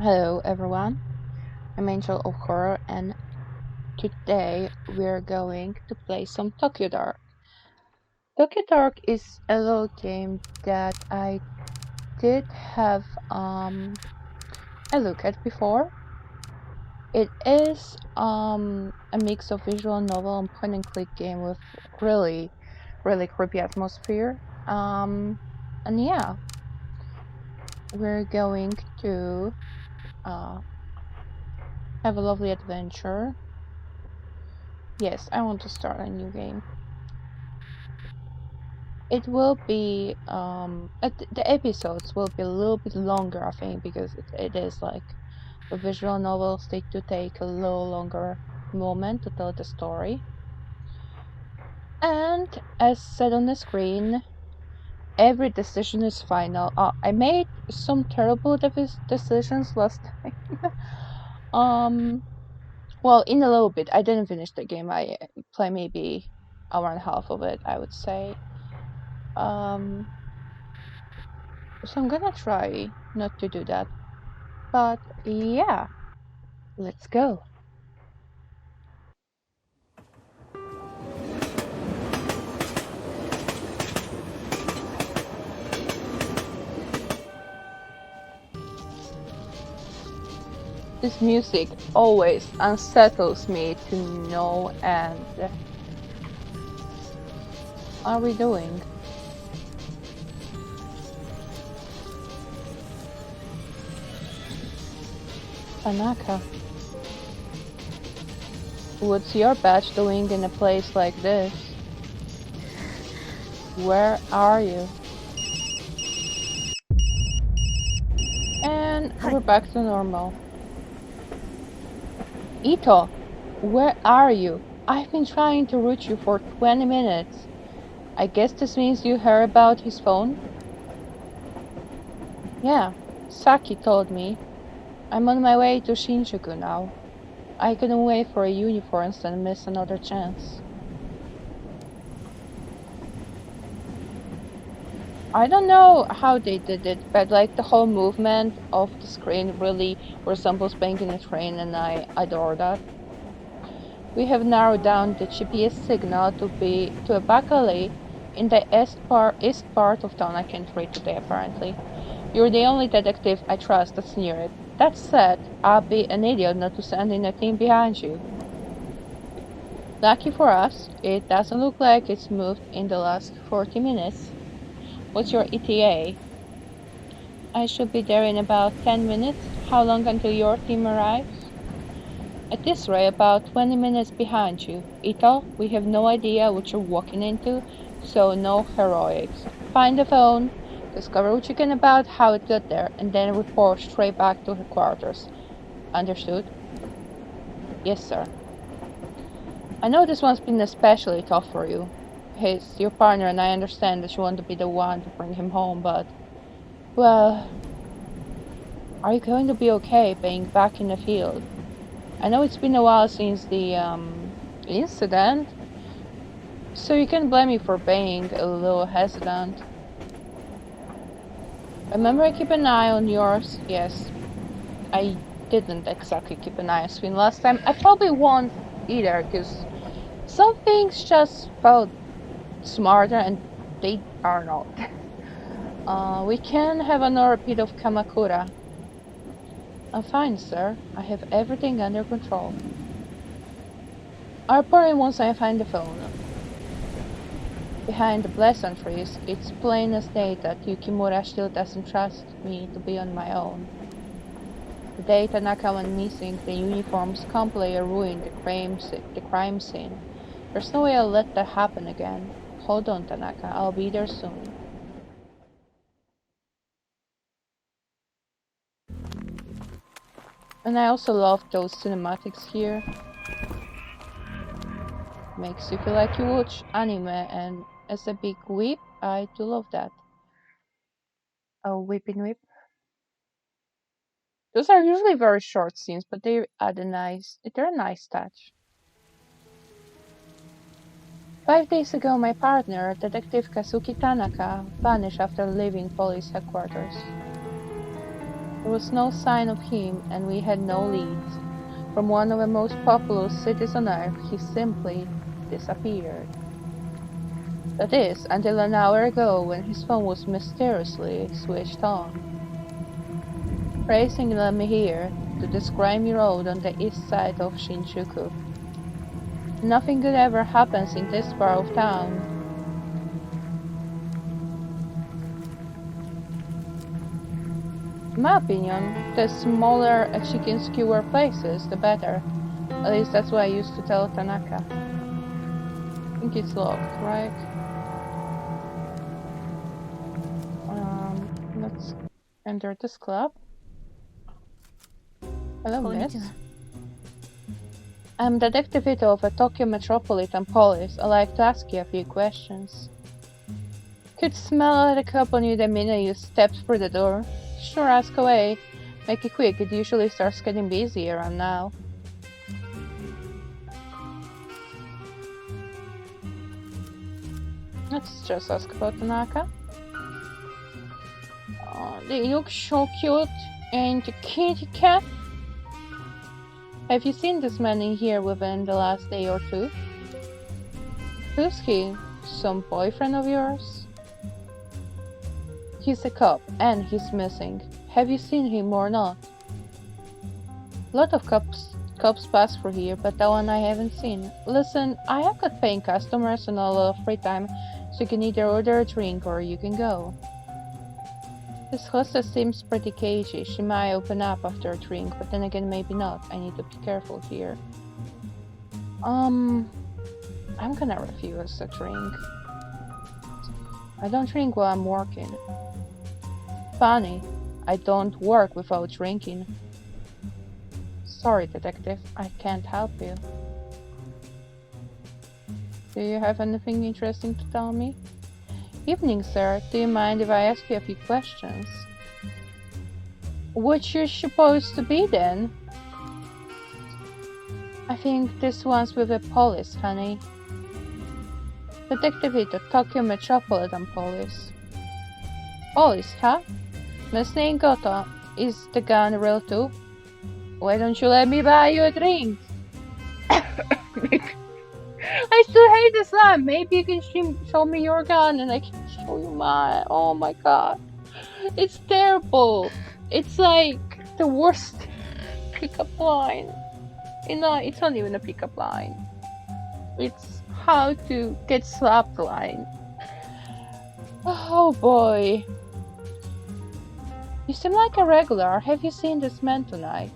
Hello everyone, I'm Angel of Horror and today we're going to play some Tokyo Dark. Tokyo Dark is a little game that I did have a look at before. It is a mix of visual novel and point and click game with really creepy atmosphere. And yeah, we're going to uh, have a lovely adventure. Yes, I want to start a new game. It will be the episodes will be a little bit longer, I think, because it is like the visual novels. They do take a little longer moment to tell the story. And as said on the screen, every decision is final. I made some terrible decisions last time. um, well, in a little bit, I didn't finish the game. I play maybe hour and a half of it, I would say. Um, so I'm gonna try not to do that. But yeah, let's go. This music always unsettles me to no end. What are we doing? Tanaka, what's your badge doing in a place like this? Where are you? And we're back to normal. Ito, where are you? I've been trying to reach you for 20 minutes. I guess this means you heard about his phone? Yeah, Saki told me. I'm on my way to Shinjuku now. I couldn't wait for a uniform and miss another chance. I don't know how they did it, but like the whole movement of the screen really resembles being in a train, and I adore that. We have narrowed down the GPS signal to a back alley in the east part of town. I can't read today apparently. You're the only detective I trust that's near it. That said, I'll be an idiot not to send in a team behind you. Lucky for us, it doesn't look like it's moved in the last 40 minutes. What's your ETA? I should be there in about 10 minutes. How long until your team arrives? At this rate, about 20 minutes behind you. Ito, we have no idea what you're walking into, so no heroics. Find the phone, discover what you can about how it got there, and then report straight back to headquarters. Understood? Yes, sir. I know this one's been especially tough for you. He's your partner, and I understand that you want to be the one to bring him home, but, well, are you going to be okay being back in the field? I know it's been a while since the incident, so you can blame me for being a little hesitant. Remember, I keep an eye on yours. Yes, I didn't exactly keep an eye on Swin last time. I probably won't either, because some things just felt smarter and they are not. We can have another repeat of Kamakura. I'm fine, sir. I have everything under control. I'll report in once I find the phone. Behind the pleasantries, it's plain as day that Yukimura still doesn't trust me to be on my own. The day Tanaka went missing, the uniforms completely ruined the crime scene. There's no way I'll let that happen again. Hold on, Tanaka. I'll be there soon. And I also love those cinematics here. Makes you feel like you watch anime, and as a big whip, I do love that. Oh, whipping whip. Those are usually very short scenes, but they're a nice touch. 5 days ago, my partner, Detective Kazuki Tanaka, vanished after leaving police headquarters. There was no sign of him, and we had no leads. From one of the most populous cities on Earth, he simply disappeared. That is, until an hour ago when his phone was mysteriously switched on. Racing led me here, to this grimy road on the east side of Shinjuku. Nothing good ever happens in this part of town. In my opinion, the smaller a chicken skewer places, the better. At least that's what I used to tell Tanaka. I think it's locked, right? Let's enter this club. Hello, miss. I'm Detective Ito of the Tokyo Metropolitan Police. I'd like to ask you a few questions. Could smell the cup on you the minute you stepped through the door. Sure, ask away. Make it quick, it usually starts getting busy around now. Let's just ask about Tanaka. They look so cute. And the kitty cat? Have you seen this man in here within the last day or two? Who's he? Some boyfriend of yours? He's a cop, and he's missing. Have you seen him or not? Lot of cops pass through here, but that one I haven't seen. Listen, I have got paying customers and a lot of free time, so you can either order a drink or you can go. This hostess seems pretty cagey. She might open up after a drink, but then again maybe not. I need to be careful here. I'm gonna refuse a drink. I don't drink while I'm working. Funny, I don't work without drinking. Sorry, detective, I can't help you. Do you have anything interesting to tell me? Evening, sir. Do you mind if I ask you a few questions? What you're supposed to be, then? I think this one's with the police, honey. Detective Ito, Tokyo Metropolitan Police. Police, huh? Miss Goto, is the gun real too? Why don't you let me buy you a drink? I still hate this line. Maybe you can show me your gun and I can show you mine. Oh my god. It's terrible. It's like the worst pickup line. It's not even a pickup line. It's how to get slapped line. Oh boy. You seem like a regular. Have you seen this man tonight?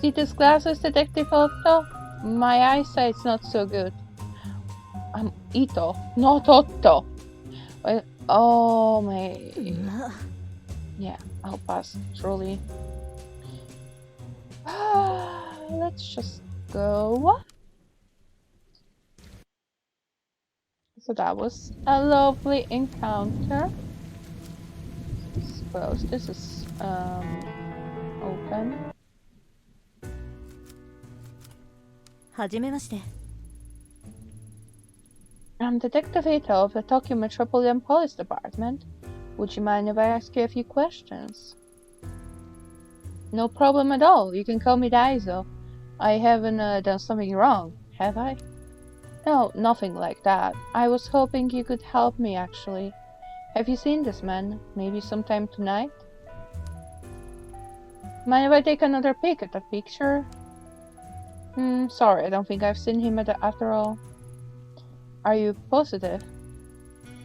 See these glasses, Detective Otto? My eyesight's not so good. I'm Ito, not Otto. Well, oh my... Yeah, I'll pass, truly. Let's just go. So that was a lovely encounter. Suppose this is open. はじめまして。 I'm Detective Ito of the Tokyo Metropolitan Police Department. Would you mind if I ask you a few questions? No problem at all. You can call me Daiso. I haven't done something wrong, have I? No, nothing like that. I was hoping you could help me, actually. Have you seen this man? Maybe sometime tonight? Mind if I take another peek at that picture? Sorry, I don't think I've seen him after all. Are you positive?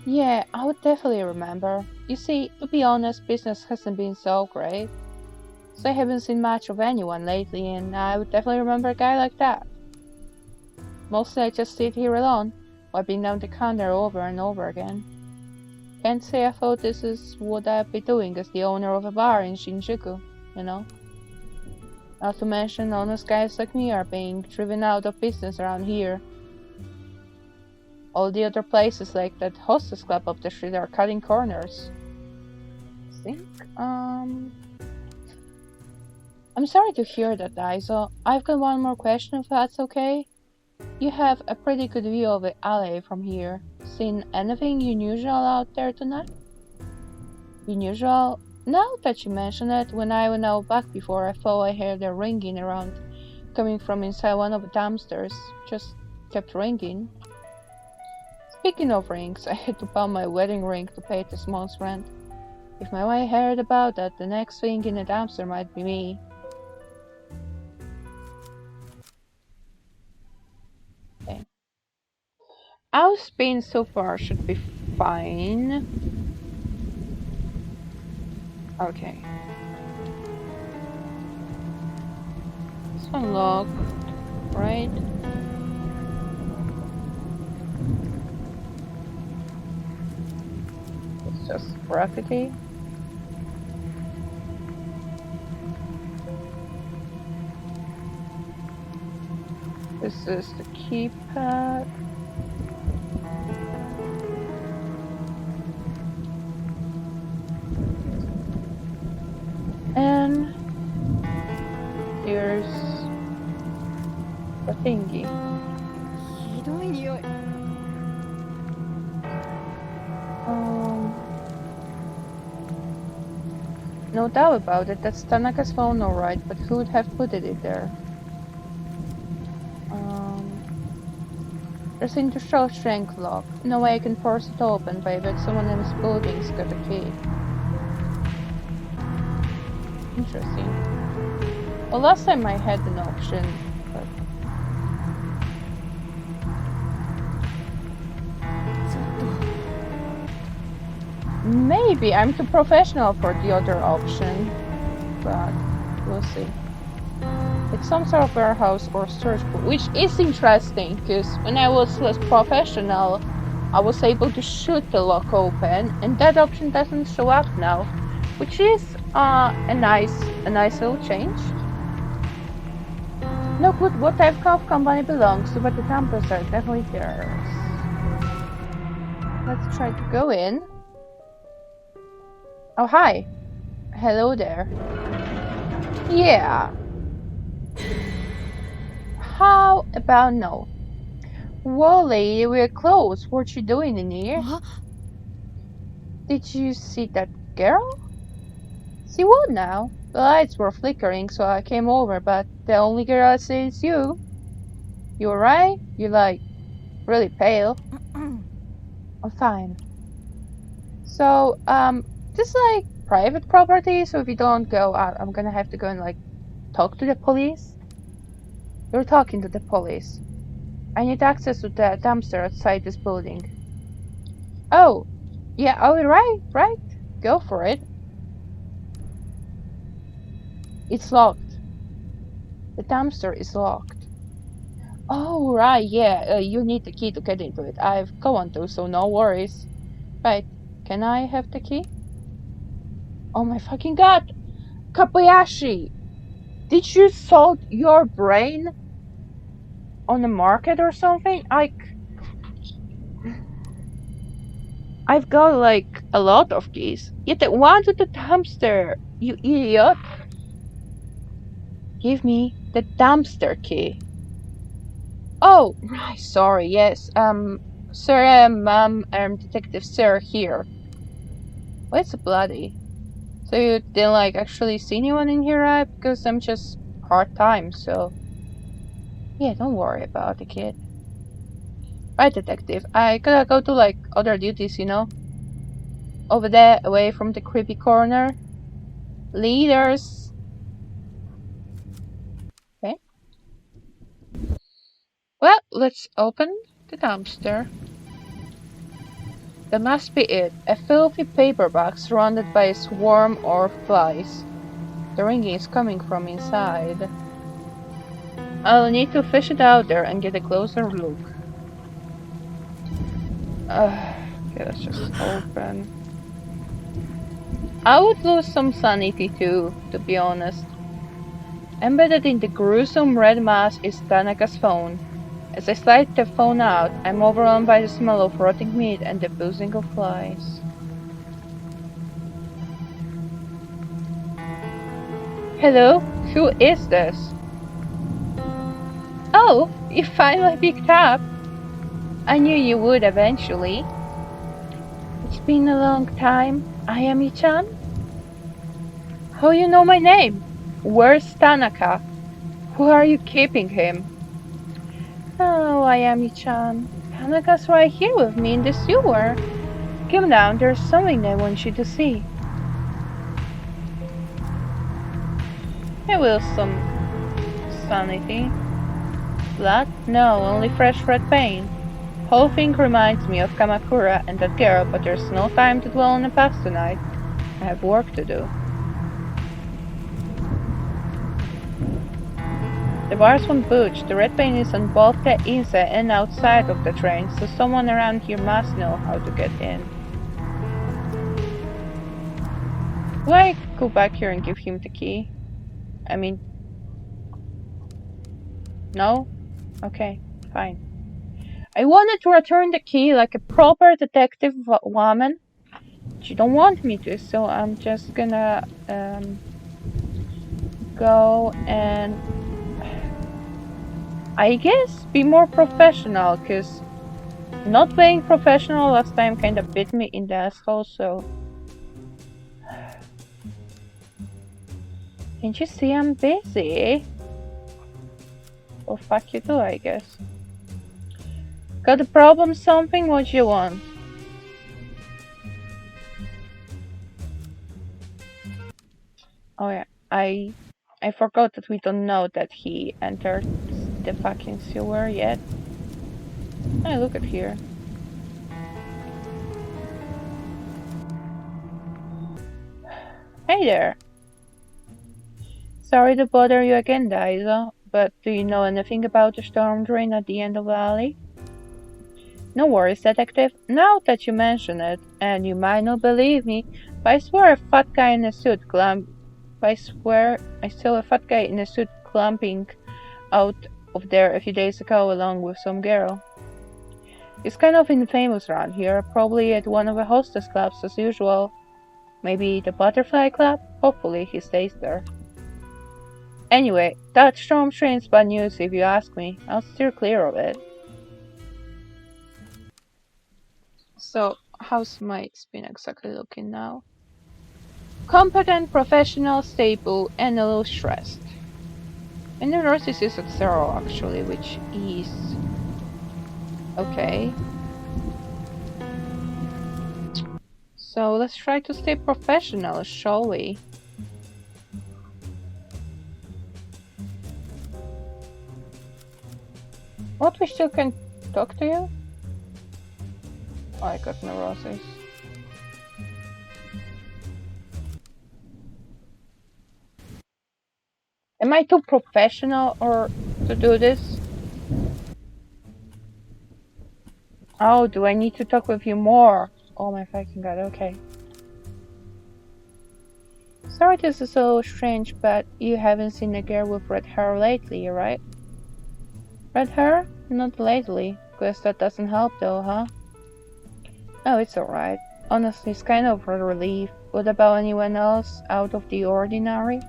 Yeah, I would definitely remember. You see, to be honest, business hasn't been so great. So I haven't seen much of anyone lately, and I would definitely remember a guy like that. Mostly I just sit here alone, wiping down the counter over and over again. Can't say I thought this is what I'd be doing as the owner of a bar in Shinjuku, you know? Not to mention, honest guys like me are being driven out of business around here. All the other places like that hostess club up the street are cutting corners. I think, I'm sorry to hear that, Daiso. I've got one more question if that's okay. You have a pretty good view of the alley from here. Seen anything unusual out there tonight? Unusual? Now that you mention it, when I went out back before, I thought I heard a ringing around coming from inside one of the dumpsters. Just kept ringing. Speaking of rings, I had to pawn my wedding ring to pay this month's rent. If my wife heard about that, the next thing in the dumpster might be me. Okay. Our spin so far should be fine. Okay. It's unlocked, right? It's just graffiti. This is the keypad. And here's the thingy. ひどい匂い。 No doubt about it, that's Tanaka's phone alright, but who would have put it in there? There's industrial strength lock. No way I can force it open, but I bet someone in this building's got a key. Interesting. Well, last time I had an option, but... ちょっと。 Maybe I'm too professional for the other option, but we'll see. It's some sort of warehouse or storage pool, which is interesting, because when I was less professional, I was able to shoot the lock open, and that option doesn't show up now, which is a nice little change. No clue what type of company belongs to, but the campers are definitely theirs. Let's try to go in. Oh, hi. Hello there. Yeah. How about no? Whoa, lady, we're close. What you doing in here? What? Did you see that girl? See what now? The lights were flickering, so I came over, but the only girl I see is you. You alright? You're like, really pale. I'm fine. So, this is like private property, so if you don't go out, I'm gonna have to go and like talk to the police. You're talking to the police. I need access to the dumpster outside this building. Oh, yeah, oh, right. Go for it. It's locked. The dumpster is locked. Oh, right, yeah, you need the key to get into it. I've gone to, so no worries. Right, can I have the key? Oh my fucking god! Kobayashi! Did you sell your brain on the market or something? I've got like a lot of keys. Yet the one to the dumpster, you idiot! Give me the dumpster key. Oh, right, sorry, yes. Sir, ma'am, Detective Sir here. What's bloody? So you didn't like actually see anyone in here, right? Because I'm just hard time, so... Yeah, don't worry about the kid. Right, detective, I gotta go to like other duties, you know? Over there, away from the creepy corner. Leaders! Okay. Well, let's open the dumpster. That must be it. A filthy paper bag surrounded by a swarm of flies. The ringing is coming from inside. I'll need to fish it out there and get a closer look. Okay, let's just open. I would lose some sanity too, to be honest. Embedded in the gruesome red mass is Tanaka's phone. As I slide the phone out, I'm overwhelmed by the smell of rotting meat and the buzzing of flies. Hello? Who is this? Oh, you finally picked up. I knew you would eventually. It's been a long time, Ayami-chan. How you know my name? Where's Tanaka? Who are you keeping him? Oh, Ayami-chan. Tanaka's right here with me in the sewer. Come down, there's something I want you to see. I will some sanity. Blood? No, only fresh red paint. Whole thing reminds me of Kamakura and that girl, but there's no time to dwell on the past tonight. I have work to do. The bars won't budge. The red paint is on both the inside and outside of the train, so someone around here must know how to get in. Do I go back here and give him the key? I mean... No? Okay, fine. I wanted to return the key like a proper detective woman. But you don't want me to, so I'm just gonna go and... I guess be more professional, cause not being professional last time kinda bit me in the asshole, so... Can't you see I'm busy? Well, fuck you too, I guess. Got a problem something? What you want? Oh yeah, I forgot that we don't know that he entered the fucking sewer yet. Hey, look at here. Hey there. Sorry to bother you again, Daiso, but do you know anything about the storm drain at the end of the alley? No worries, detective. Now that you mention it, and you might not believe me, but I swear a fat guy in a suit I saw a fat guy in a suit clumping out of there a few days ago along with some girl. He's kind of infamous around here, probably at one of the hostess clubs as usual. Maybe the Butterfly Club? Hopefully he stays there. Anyway, that storm drain's bad news if you ask me. I'll steer clear of it. So, how's my spin exactly looking now? Competent, professional, stable, and a little stressed. And the neurosis is at 0 actually, which is... okay. So let's try to stay professional, shall we? What, we still can talk to you? Oh, I got neurosis. Am I too professional or to do this? Oh, do I need to talk with you more? Oh my fucking god, okay. Sorry this is so strange, but you haven't seen a girl with red hair lately, right? Red hair? Not lately. Guess that doesn't help though, huh? Oh, it's alright. Honestly, it's kind of a relief. What about anyone else out of the ordinary?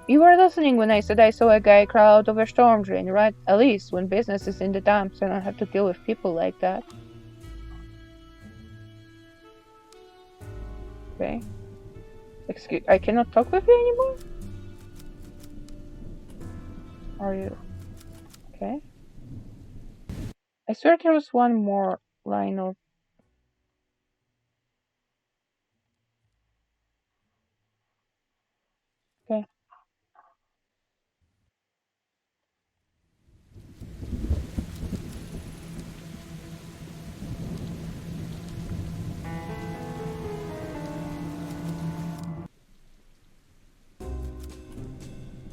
You were listening when I said I saw a guy crawl out of a storm drain, right? At least when business is in the dumps, I don't have to deal with people like that. Okay. Excuse, I cannot talk with you anymore? Are you... okay? I swear there was one more line of... okay.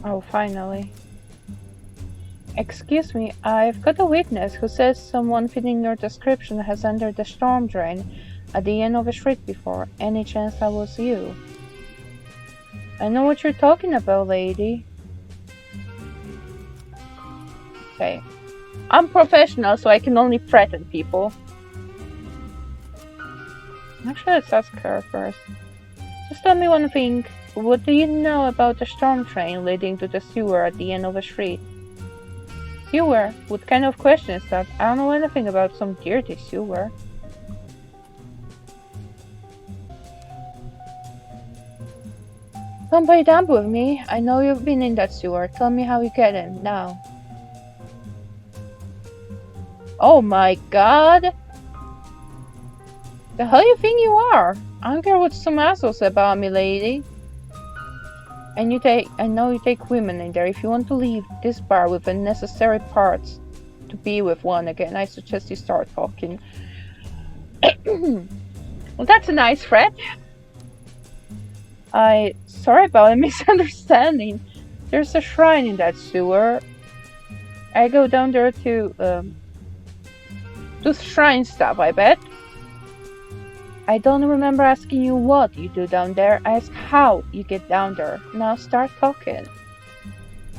Oh, finally. Excuse me, I've got a witness who says someone fitting your description has entered the storm drain at the end of a street before. Any chance that was you? I know what you're talking about, lady. Okay. I'm professional, so I can only threaten people. Actually, let's ask her first. Just tell me one thing. What do you know about the storm drain leading to the sewer at the end of a street? Sewer? What kind of question is that? I don't know anything about some dirty sewer. Come play dump with me. I know you've been in that sewer. Tell me how you get in now. Oh my god! The hell you think you are? I don't care what some assholes say about me, lady. I know you take women in there. If you want to leave this bar with the necessary parts to be with one again, I suggest you start talking. Well, that's a nice threat. Sorry about a misunderstanding. There's a shrine in that sewer. I go down there to do shrine stuff, I bet. I don't remember asking you what you do down there. I asked how you get down there. Now start talking.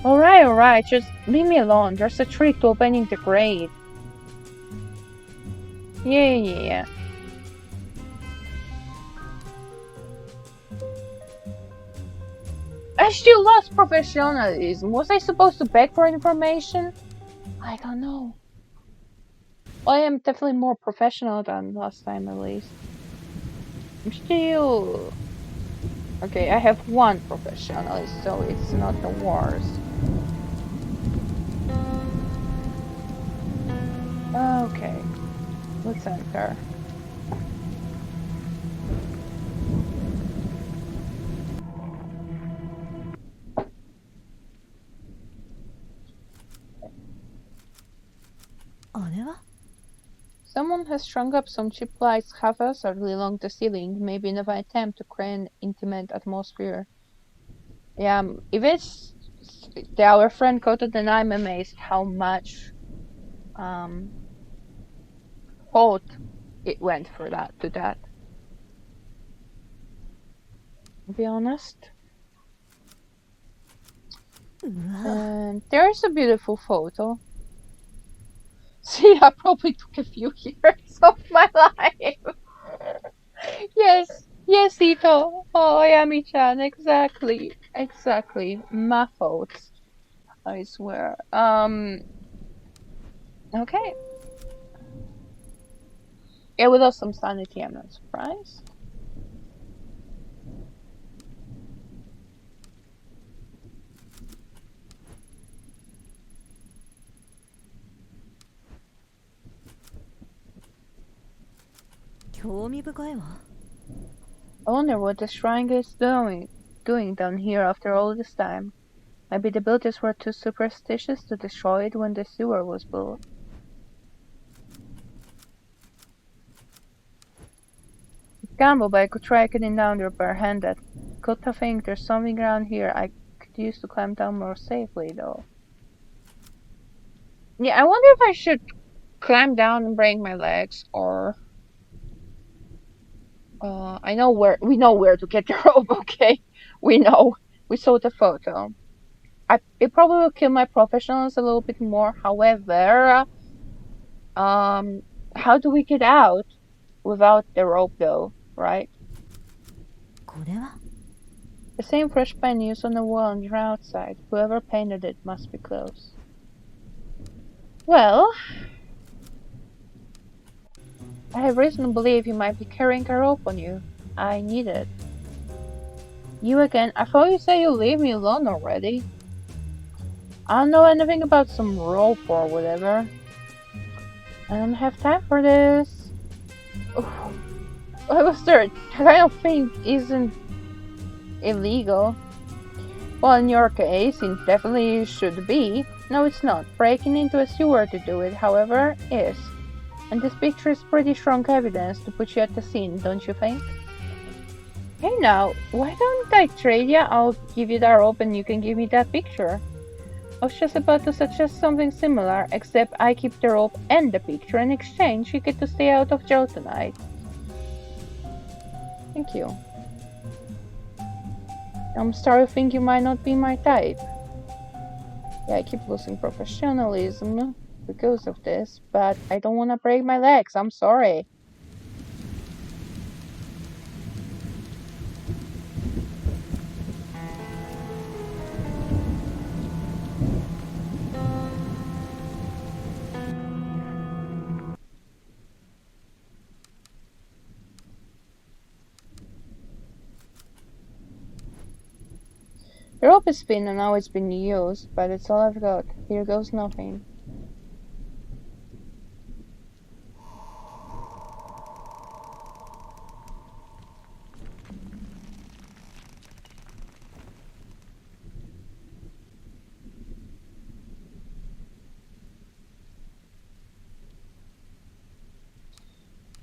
Alright, just leave me alone. There's a trick to opening the grate. Yeah. I still lost professionalism. Was I supposed to beg for information? I don't know. Well, I am definitely more professional than last time, at least. I'm still... Okay, I have one professionalist, so it's not the worst. Okay, let's enter. Someone has strung up some cheap lights haphazardly along the ceiling, maybe in an attempt to create an intimate atmosphere. Yeah, if it's our friend Kota, then I'm amazed how much um thought it went for that to that. To be honest. And there's a beautiful photo. See, I probably took a few years of my life. Yes, Ito. Oh, Ayami-chan, exactly. My fault. I swear. Okay. Yeah, we lost some sanity. I'm not surprised. I wonder what the shrine is doing down here after all this time. Maybe the builders were too superstitious to destroy it when the sewer was built. Gamble, but I could try getting down there barehanded. Got to think there's something around here I could use to climb down more safely, though. Yeah, I wonder if I should climb down and break my legs, or we know where to get the rope. Okay, we know. We saw the photo. It probably will kill my professionals a little bit more. However, how do we get out without the rope, though? Right? The same fresh paint used on the wall on the outside. Whoever painted it must be close. Well, I have reason to believe you might be carrying a rope on you. I need it. You again? I thought you said you'll leave me alone already. I don't know anything about some rope or whatever. I don't have time for this. I was there. That kind of thing isn't illegal. Well, in your case, it definitely should be. No, it's not. Breaking into a sewer to do it, however, is. And this picture is pretty strong evidence to put you at the scene, don't you think? Hey now, why don't I trade you? I'll give you that rope and you can give me that picture. I was just about to suggest something similar, except I keep the rope and the picture. In exchange, you get to stay out of jail tonight. Thank you. I'm starting to think you might not be my type. Yeah, I keep losing professionalism because of this, but I don't want to break my legs. I'm sorry. The rope is pinned and now it's been used, but it's all I've got. Here goes nothing.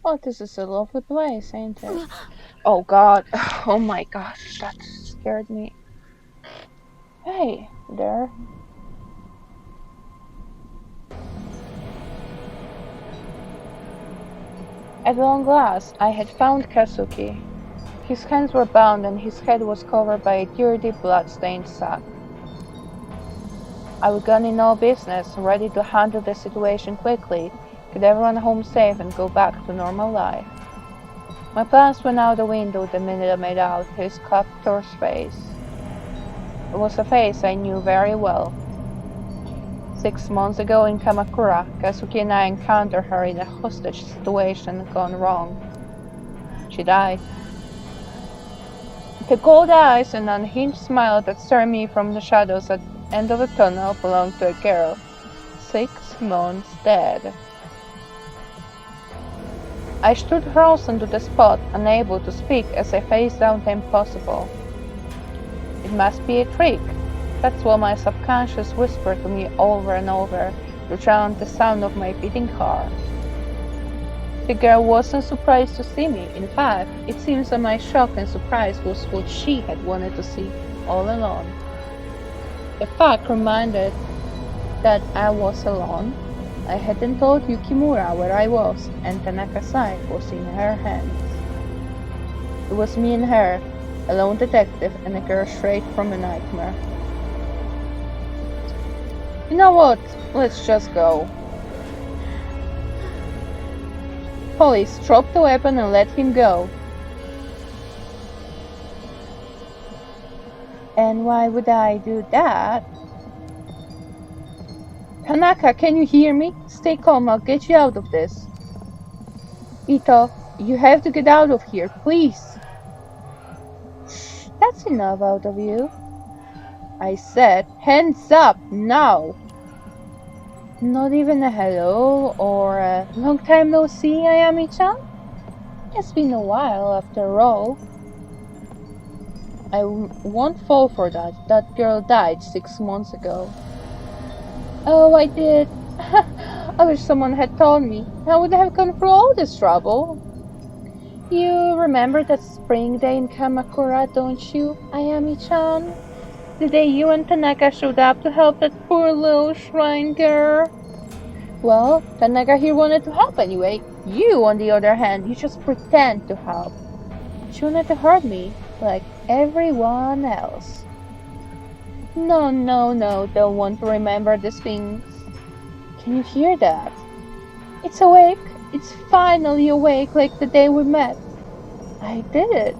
Oh, this is a lovely place, ain't it? Oh god. Oh my gosh, that scared me. Hey, there. At long last, I had found Kazuki. His hands were bound and his head was covered by a dirty, blood-stained sack. I was gone in no business, ready to handle the situation quickly, get everyone home safe and go back to normal life. My plans went out the window the minute I made out his captor's face. It was a face I knew very well. 6 months ago in Kamakura, Kazuki and I encountered her in a hostage situation gone wrong. She died. The cold eyes and unhinged smile that stared me from the shadows at the end of the tunnel belonged to a girl, 6 months dead. I stood frozen to the spot, unable to speak as I faced down the impossible. It must be a trick. That's what my subconscious whispered to me over and over to drown the sound of my beating heart. The girl wasn't surprised to see me. In fact, it seems that my shock and surprise was what she had wanted to see all along. The fact reminded that I was alone. I hadn't told Yukimura where I was, and Tanaka's life was in her hands. It was me and her, a lone detective and a girl straight from a nightmare. You know what? Let's just go. Police, drop the weapon and let him go. And why would I do that? Tanaka, can you hear me? Stay calm, I'll get you out of this. Ito, you have to get out of here, please. Shh, that's enough out of you. I said, hands up, now. Not even a hello or a long time no see, Ayami-chan? It's been a while after all. I won't fall for that. That girl died 6 months ago. Oh, I did. I wish someone had told me. I would have gone through all this trouble. You remember that spring day in Kamakura, don't you, Ayami-chan? The day you and Tanaka showed up to help that poor little shrine girl. Well, Tanaka here wanted to help anyway. You, on the other hand, you just pretend to help. She wanted to hurt me, like everyone else. No, don't want to remember these things. Can you hear that? It's awake. It's finally awake like the day we met. I did it.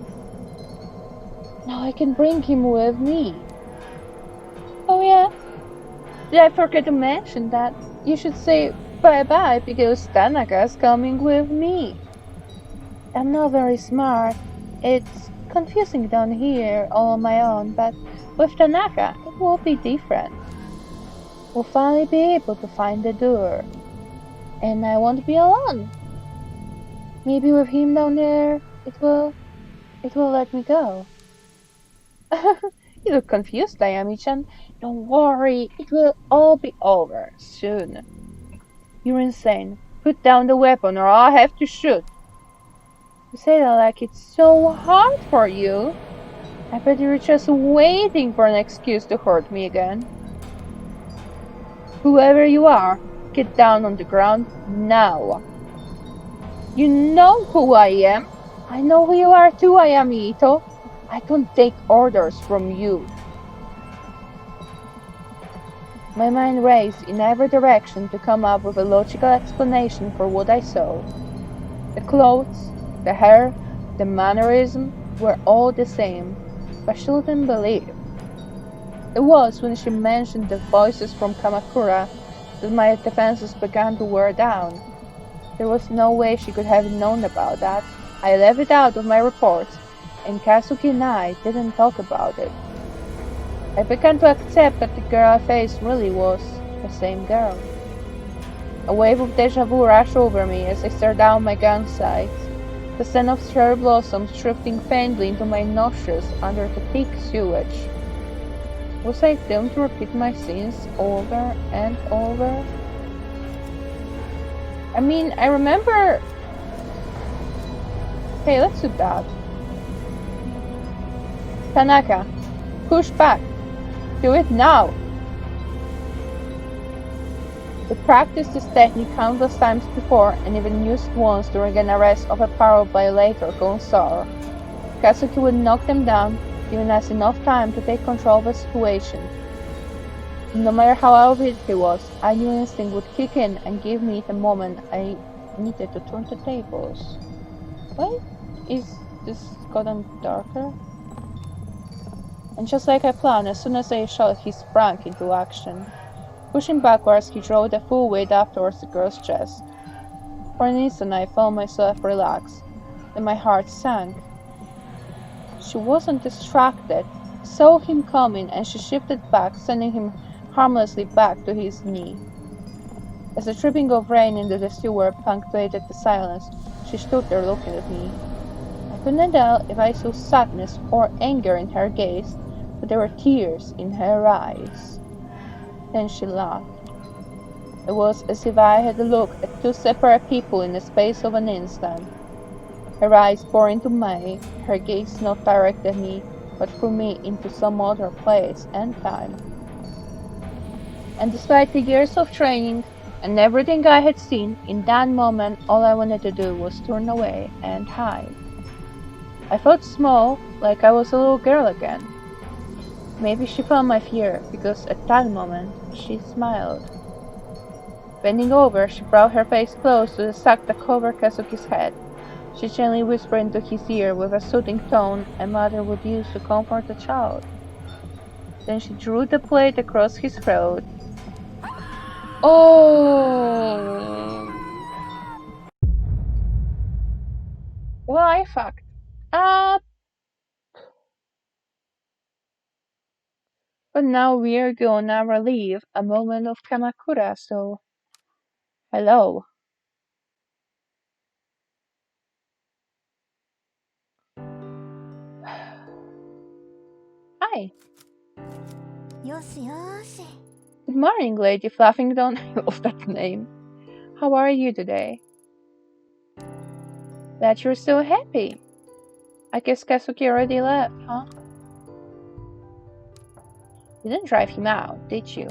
Now I can bring him with me. Oh yeah? Did I forget to mention that? You should say bye-bye because Tanaka's coming with me. I'm not very smart. It's confusing down here all on my own, but with Tanaka, it will be different. We'll finally be able to find the door. And I won't be alone. Maybe with him down there, it will let me go. You look confused, Ayami-chan. Don't worry, it will all be over soon. You're insane. Put down the weapon or I'll have to shoot. You say that like it's so hard for you. I bet you're just waiting for an excuse to hurt me again. Whoever you are, get down on the ground now. You know who I am. I know who you are too, Ayami Ito. I don't take orders from you. My mind raced in every direction to come up with a logical explanation for what I saw. The clothes, the hair, the mannerism were all the same, but she didn't believe. It was when she mentioned the voices from Kamakura that my defenses began to wear down. There was no way she could have known about that. I left it out of my reports, and Kazuki and I didn't talk about it. I began to accept that the girl I faced really was the same girl. A wave of deja vu rushed over me as I stared down my gun sights, the scent of cherry blossoms drifting faintly into my nostrils under the thick sewage. Was I doomed to repeat my sins over and over? I mean, I remember. Hey, let's do that. Tanaka, push back. Do it now. We practiced this technique countless times before and even used once during an arrest of a parole violator gone sour. Kazuki would knock them down, giving us enough time to take control of the situation. No matter how obvious he was, I knew instinct would kick in and give me the moment I needed to turn the tables. Wait, is this gotten darker? And just like I planned, as soon as I shot, he sprang into action. Pushing backwards, he drove the full weight up towards the girl's chest. For an instant, I felt myself relax. Then my heart sank. She wasn't distracted. Saw him coming, and she shifted back, sending him harmlessly back to his knee. As the dripping of rain into the sewer punctuated the silence, she stood there looking at me. I couldn't tell if I saw sadness or anger in her gaze, but there were tears in her eyes. Then she laughed. It was as if I had looked at two separate people in the space of an instant. Her eyes bored into mine, her gaze not directed at me, but threw me into some other place and time. And despite the years of training and everything I had seen, in that moment all I wanted to do was turn away and hide. I felt small, like I was a little girl again. Maybe she felt my fear, because at that moment she smiled. Bending over, she brought her face close to the sack that covered Kazuki's head. She gently whispered into his ear with a soothing tone a mother would use to comfort a child. Then she drew the blade across his throat. Oh! Well, I fucked up. But now we're gonna relive a moment of Kamakura, so hello. Hi. よしよし Good morning, Lady Fluffington. I love that name. How are you today? That you're so happy. I guess Kazuki already left, huh? You didn't drive him out, did you?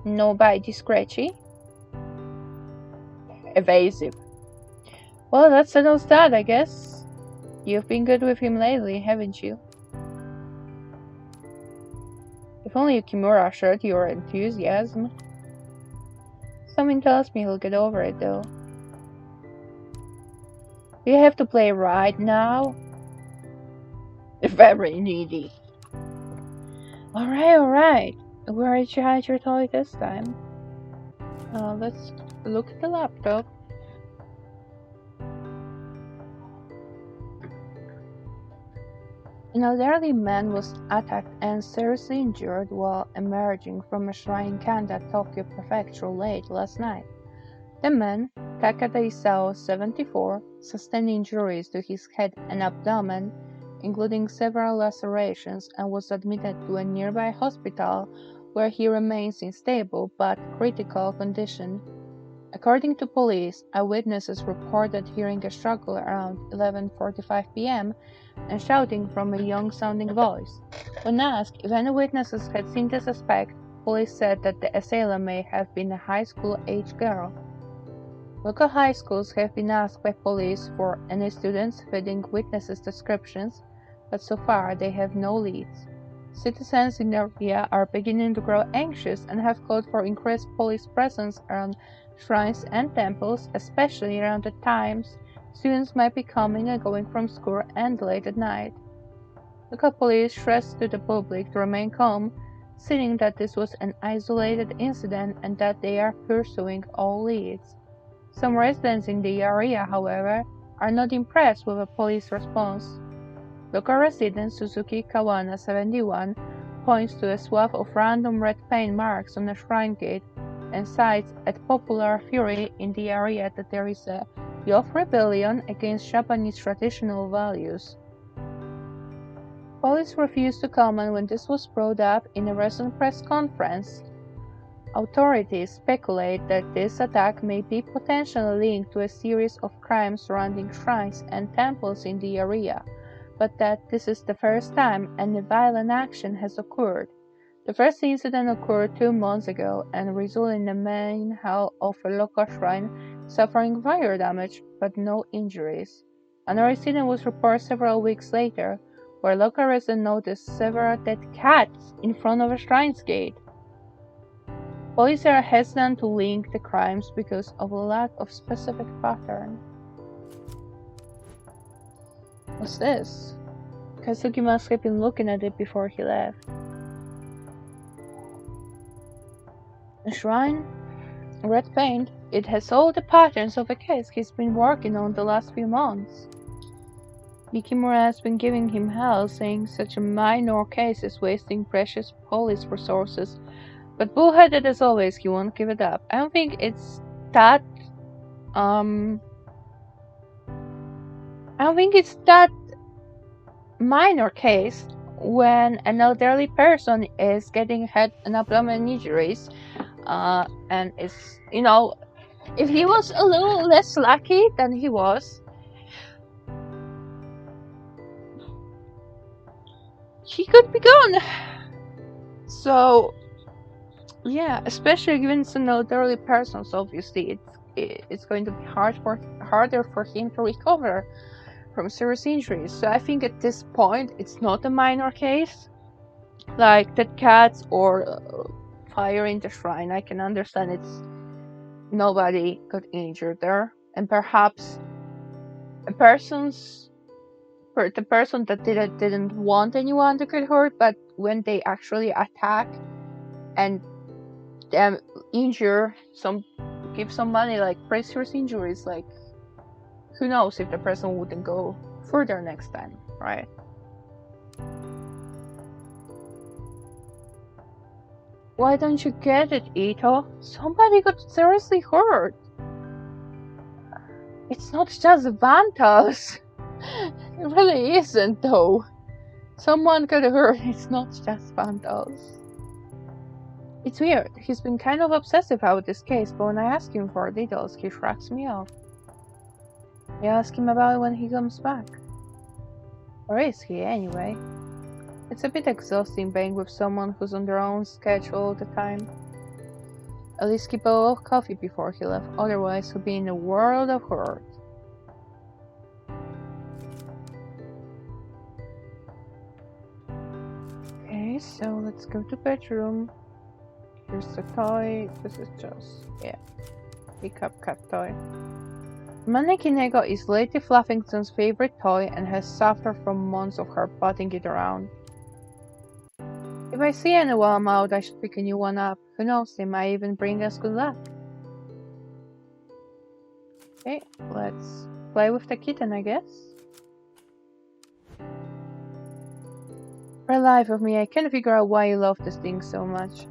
No bitey scratchy? Evasive. Well, that settles that, I guess. You've been good with him lately, haven't you? If only Yukimura shared your enthusiasm. Something tells me he'll get over it, though. Do you have to play right now? Very needy. Alright. Where did you hide your toy this time? Let's look at the laptop. An elderly man was attacked and seriously injured while emerging from a shrine in Kanda, Tokyo Prefecture late last night. The man, Takada Isao, 74, sustained injuries to his head and abdomen, including several lacerations, and was admitted to a nearby hospital where he remains in stable but critical condition. According to police, eyewitnesses reported hearing a struggle around 11:45 p.m. and shouting from a young-sounding voice. When asked if any witnesses had seen the suspect, police said that the assailant may have been a high school-age girl. Local high schools have been asked by police for any students fitting witnesses' descriptions, but so far they have no leads. Citizens in the area are beginning to grow anxious and have called for increased police presence around shrines and temples, especially around the times students might be coming and going from school and late at night. Local police stressed to the public to remain calm, stating that this was an isolated incident and that they are pursuing all leads. Some residents in the area, however, are not impressed with the police response. Local resident Suzuki Kawana, 71, points to a swath of random red paint marks on the shrine gate and cites at popular theory in the area that there is a youth rebellion against Japanese traditional values. Police refused to comment when this was brought up in a recent press conference. Authorities speculate that this attack may be potentially linked to a series of crimes surrounding shrines and temples in the area, but that this is the first time any violent action has occurred. The first incident occurred 2 months ago and resulted in the main hall of a local shrine suffering fire damage but no injuries. Another incident was reported several weeks later, where local residents noticed several dead cats in front of a shrine's gate. Police are hesitant to link the crimes because of a lack of specific pattern. What's this? Kazuki must have been looking at it before he left. A shrine? Red paint. It has all the patterns of a case he's been working on the last few months. Yukimura has been giving him hell, saying such a minor case is wasting precious police resources. But bullheaded as always, he won't give it up. I don't think it's that minor case when an elderly person is getting head and abdomen injuries, and it's, if he was a little less lucky than he was, he could be gone. So yeah, especially given it's an elderly person, so obviously it's going to be harder for him to recover from serious injuries. So I think at this point it's not a minor case, like dead cats or fire in the shrine. I can understand nobody got injured there, and perhaps the person that didn't want anyone to get hurt, but when they actually attack and give somebody like pretty serious injuries, like who knows if the person wouldn't go further next time, right? Why don't you get it, Ito? Somebody got seriously hurt. It's not just vandals. It really isn't, though. Someone got hurt. It's not just vandals. It's weird. He's been kind of obsessive about this case, but when I ask him for details, he shrugs me off. I ask him about it when he comes back. Or is he, anyway? It's a bit exhausting being with someone who's on their own schedule all the time. At least keep a little coffee before he left, otherwise he'll be in a world of hurt. Okay, so let's go to bedroom. Here's the toy. This is just, pick up cat toy. Maneki Nego is Lady Fluffington's favorite toy and has suffered from months of her patting it around. If I see any while I'm out, I should pick a new one up. Who knows, they might even bring us good luck. Okay, let's play with the kitten, I guess. For the life of me, I can't figure out why you love this thing so much.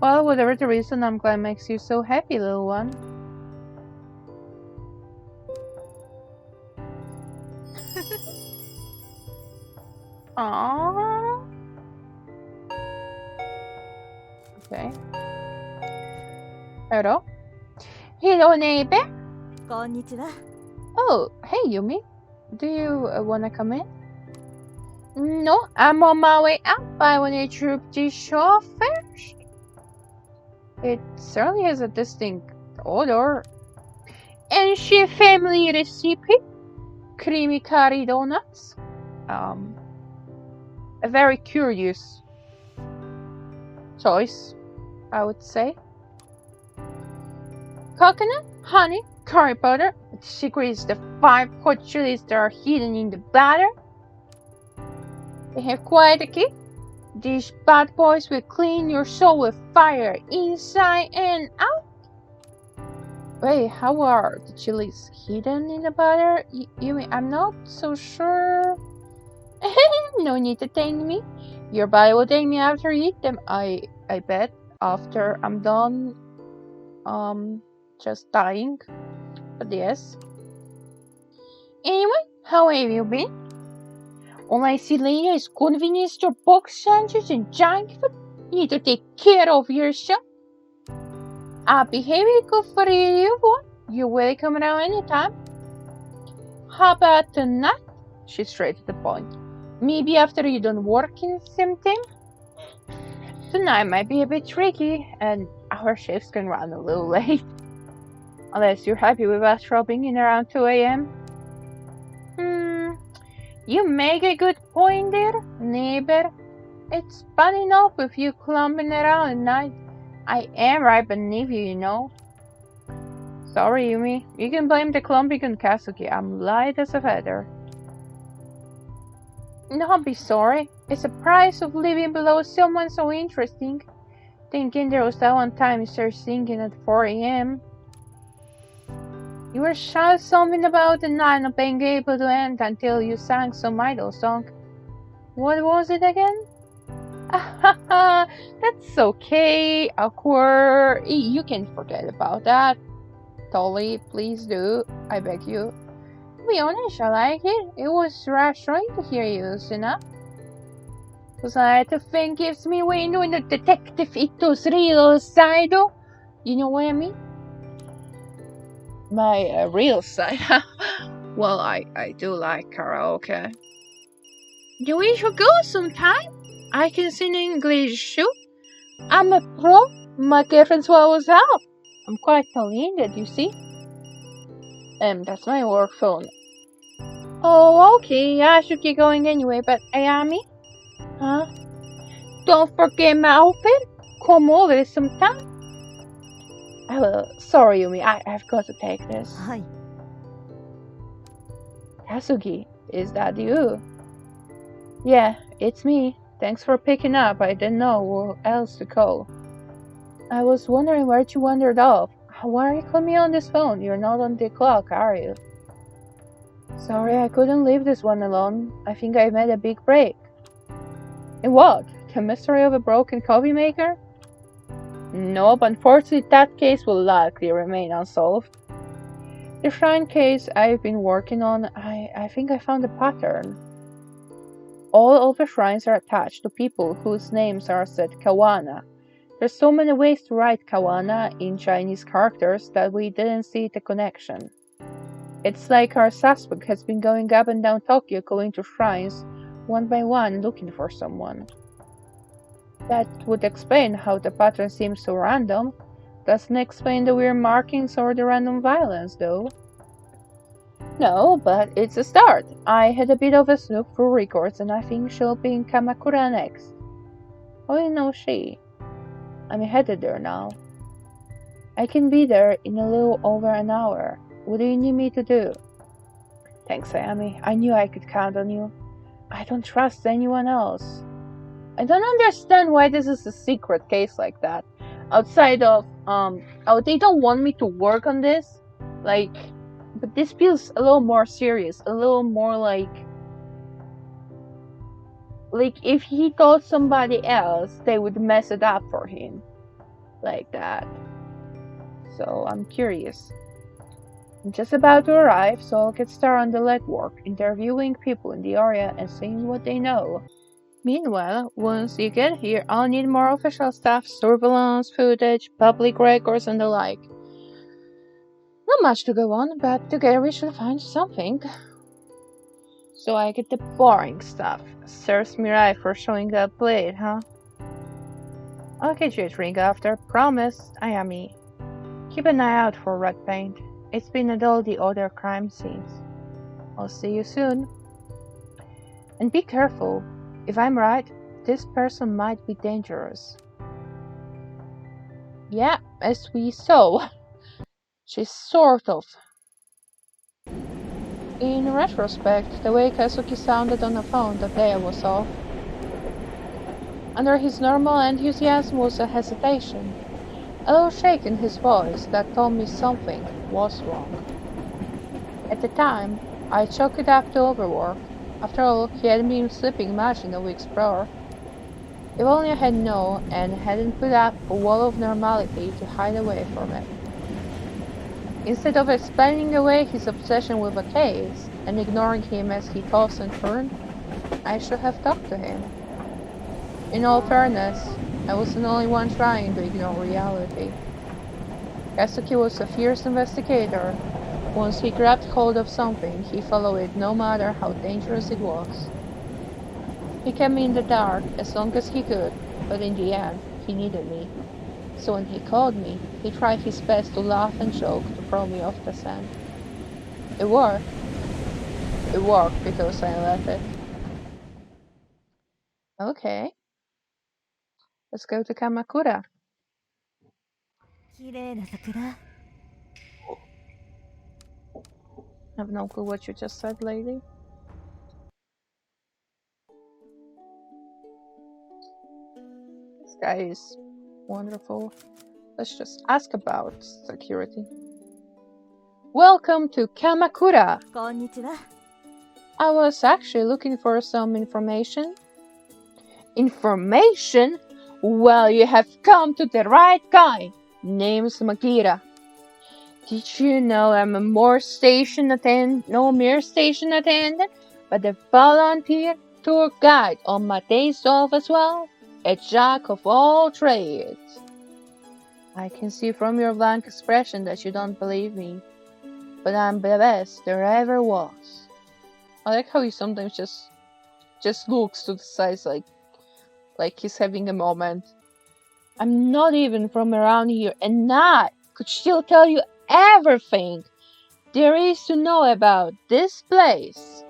Well, whatever the reason, I'm glad it makes you so happy, little one. Aww. Okay. Hello? Hello, neighbor. Konnichiwa. Oh, hey, Yumi. Do you wanna come in? No, I'm on my way out, but I wanna troop this show first. It certainly has a distinct odor. Ancient family recipe, creamy curry donuts. A very curious choice, I would say. Coconut, honey, curry powder. The secret is the 5 hot chilies that are hidden in the batter. They have quite a kick. These bad boys will clean your soul with fire inside and out. Wait, how are the chilies hidden in the butter? You mean I'm not so sure No need to thank me. Your body will thank me after you eat them. I bet after I'm done just dying. But yes. Anyway, how have you been? All I see later is convenience store box sandwiches and junk food. You need to take care of yourself. I'll be very good for you, boy. You're welcome around anytime. How about tonight? She's straight to the point. Maybe after you done working something? Tonight might be a bit tricky, and our shifts can run a little late. Unless you're happy with us dropping in around 2 a.m. Hmm, you make a good point there, neighbor. It's fun enough with you clumping around at night. I am right beneath you, you know. Sorry, Yumi. You can blame the clumping on Kazuki. I'm light as a feather. Don't be sorry. It's the price of living below someone so interesting. Thinking there was that one time you started singing at 4 a.m. You were shouting something about the night not being able to end until you sang some idol song. What was it again? That's okay. Awkward. You can forget about that. Totally, please do. I beg you. To be honest, I like it. It was reassuring to hear you, Suna. Because I had to think gives me way into the Detective Ito's real side, though. You know what I mean? My real side. Well, I do like karaoke. Do we should go sometime? I can sing English too. I'm a pro. My girlfriend swallows up. I'm quite talented, you see. That's my work phone. Oh, okay. I should get going anyway, but Ayami? Huh? Don't forget my outfit. Come over sometime. I will. Sorry, Yumi. I've got to take this. はい。 Kazuki, is that you? Yeah, it's me. Thanks for picking up. I didn't know who else to call. I was wondering where you wandered off. Why are you calling me on this phone? You're not on the clock, are you? Sorry, I couldn't leave this one alone. I think I made a big break. In what? The mystery of a broken coffee maker? Nope, unfortunately that case will likely remain unsolved. The shrine case I've been working on, I think I found a pattern. All of the shrines are attached to people whose names are said kawana. There's so many ways to write kawana in Chinese characters that we didn't see the connection. It's like our suspect has been going up and down Tokyo going to shrines one by one looking for someone. That would explain how the pattern seems so random. Doesn't explain the weird markings or the random violence, though. No, but it's a start. I had a bit of a snoop through records and I think she'll be in Kamakura next. How do you know she? I'm headed there now. I can be there in a little over an hour. What do you need me to do? Thanks, Ayami. I knew I could count on you. I don't trust anyone else. I don't understand why this is a secret case like that. Outside of, oh, they don't want me to work on this? Like, but this feels a little more serious, a little more like if he told somebody else, they would mess it up for him. Like that. So I'm curious. I'm just about to arrive, so I'll get started on the legwork, interviewing people in the area and seeing what they know. Meanwhile, once you get here, I'll need more official stuff, surveillance, footage, public records, and the like. Not much to go on, but together we should find something. So I get the boring stuff. Serves me right for showing up late, huh? I'll get you a drink after, promise, Ayami. Keep an eye out for red paint. It's been at all the other crime scenes. I'll see you soon. And be careful. If I'm right, this person might be dangerous. Yeah, as we saw. She's sort of. In retrospect, the way Kazuki sounded on the phone that day was off. Under his normal enthusiasm was a hesitation, a little shake in his voice that told me something was wrong. At the time, I chalked it up to overwork. After all, he hadn't been sleeping much in the weeks prior. If only I had known and hadn't put up a wall of normality to hide away from it. Instead of explaining away his obsession with a case and ignoring him as he tossed and turned, I should have talked to him. In all fairness, I wasn't the only one trying to ignore reality. Kazuki was a fierce investigator. Once he grabbed hold of something, he followed it no matter how dangerous it was. He kept me in the dark as long as he could, but in the end, he needed me. So when he called me, he tried his best to laugh and joke to throw me off the scent. It worked. It worked because I let it. Okay, let's go to Kamakura. 綺麗な桜。 I have no clue what you just said, lady. This guy is wonderful. Let's just ask about security. Welcome to Kamakura! こんにちは。 I was actually looking for some information. Information? Well, you have come to the right guy. Name's Magira. Did you know I'm a mere station attendant, but a volunteer tour guide on my days off as well? A jack of all trades. I can see from your blank expression that you don't believe me, but I'm the best there ever was. I like how he sometimes just looks to the side like he's having a moment. I'm not even from around here, and I could still tell you everything there is to know about this place.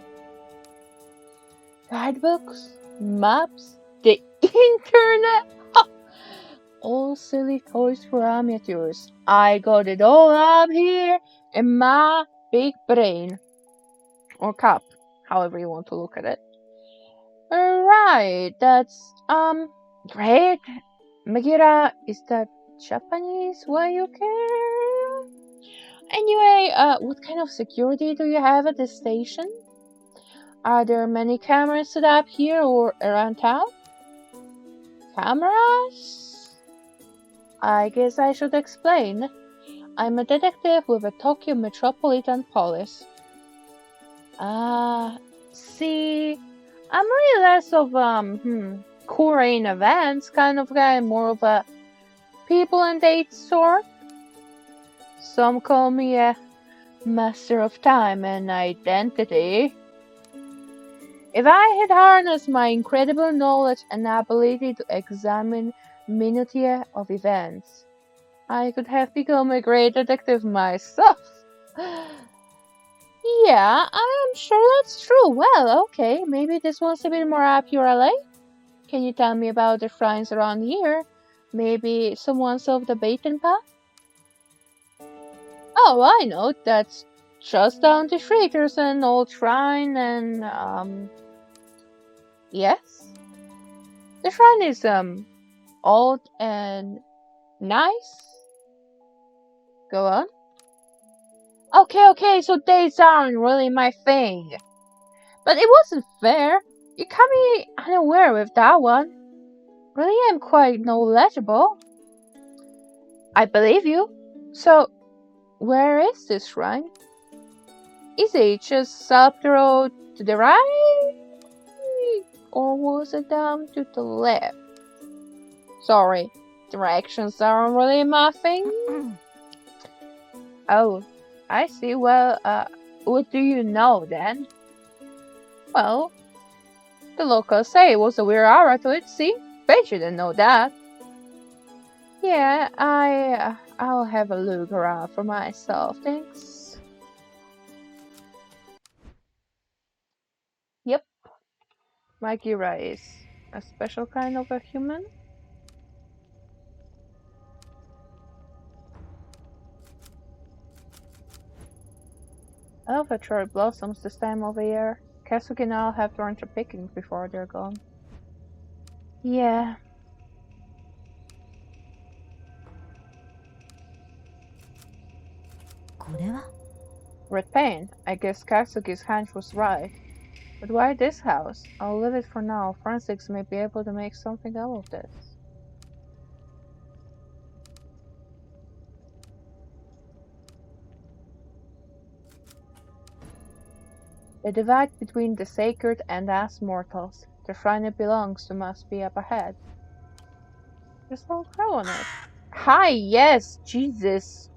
Guidebooks, maps, the internet. All silly toys for amateurs. I got it all up here in my big brain. Or cup, however you want to look at it. Alright, that's great. Magira, is that Japanese? Why you care? Anyway, what kind of security do you have at this station? Are there many cameras set up here or around town? Cameras? I guess I should explain. I'm a detective with a Tokyo Metropolitan Police. See, I'm really less of current events kind of guy, more of a people and dates sort. Some call me a master of time and identity. If I had harnessed my incredible knowledge and ability to examine minutiae of events, I could have become a great detective myself. Yeah, I'm sure that's true. Well, okay, maybe this one's a bit more up your alley. Can you tell me about the shrines around here? Maybe someone's off the beaten path? Oh, I know, that's just down the street. There's an old shrine and, yes? The shrine is, old and nice? Go on. Okay, so dates aren't really my thing. But it wasn't fair. You caught me unaware with that one. Really am quite knowledgeable. I believe you. So, where is this shrine? Is it just up the road to the right? Or was it down to the left? Sorry, directions aren't really my thing. Oh, I see. Well, what do you know then? Well, the locals say it was a weird hour to it, see? Bet you didn't know that. Yeah, I'll have a look around for myself, thanks. Yep, Magira is a special kind of a human. I love the cherry blossoms this time of the year. Kazuki and I'll have to run to picking before they're gone. Yeah. Red paint. I guess Kazuki's hunch was right. But why this house? I'll leave it for now. Forensics may be able to make something out of this. The divide between the sacred and us mortals. The shrine it belongs to must be up ahead. There's no crow on it. Hi, yes, Jesus.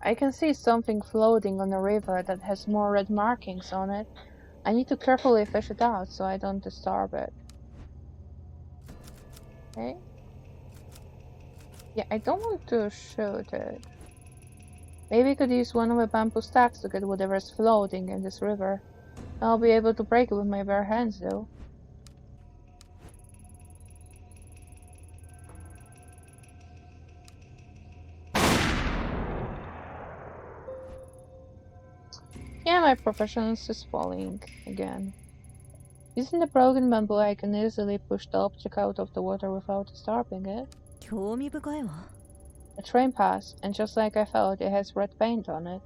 I can see something floating on the river that has more red markings on it. I need to carefully fish it out so I don't disturb it. Okay? Yeah, I don't want to shoot it. Maybe I could use one of my bamboo stacks to get whatever's floating in this river. I'll be able to break it with my bare hands though. Yeah, my proficiency is falling again. Using the broken bamboo, I can easily push the object out of the water without disturbing it. 興味深いわ。 A train passed, and just like I thought, it has red paint on it.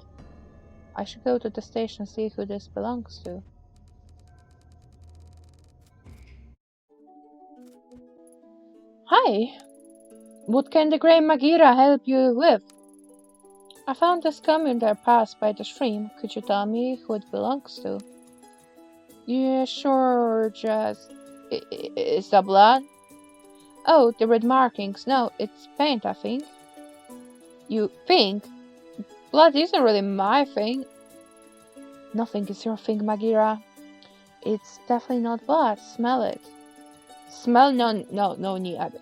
I should go to the station and see who this belongs to. Hi! What can the Grey Magira help you with? I found this commuter pass by the stream. Could you tell me who it belongs to? Yeah, sure, just... Is that blood? Oh, the red markings. No, it's paint, I think. You think? Blood isn't really my thing. Nothing is your thing, Magira. It's definitely not blood. Smell it. Smell? No,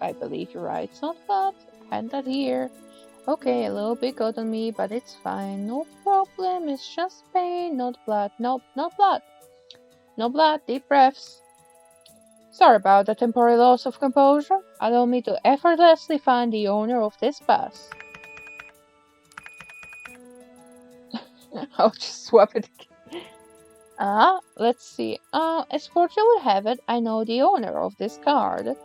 I believe you're right. It's not blood. Hand that here. Okay, a little bit got on me, but it's fine. No problem. It's just pain, not blood. Nope, not blood. No blood. Deep breaths. Sorry about the temporary loss of composure. Allow me to effortlessly find the owner of this pass. I'll just swap it again. Let's see. As fortune would have it, I know the owner of this card.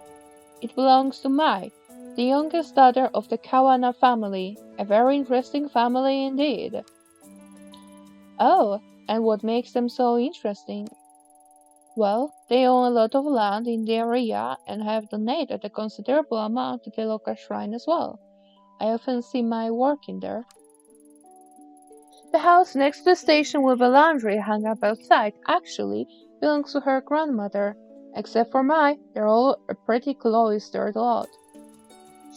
It belongs to Mai, the youngest daughter of the Kawana family. A very interesting family indeed. Oh, and what makes them so interesting? Well, they own a lot of land in the area and have donated a considerable amount to the local shrine as well. I often see Mai working there. The house next to the station with the laundry hung up outside actually belongs to her grandmother. Except for Mai, they're all a pretty cloistered lot.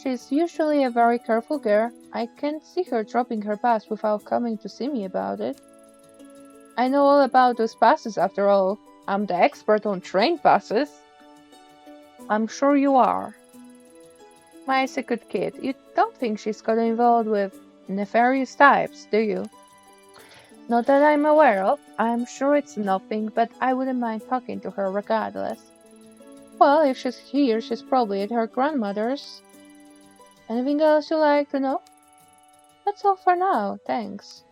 She's usually a very careful girl. I can't see her dropping her pass without coming to see me about it. I know all about those passes after all. I'm the expert on train passes. I'm sure you are. Mai's a good kid. You don't think she's got involved with nefarious types, do you? Not that I'm aware of. I'm sure it's nothing, but I wouldn't mind talking to her regardless. Well, if she's here, she's probably at her grandmother's. Anything else you'd like to know? That's all for now, thanks.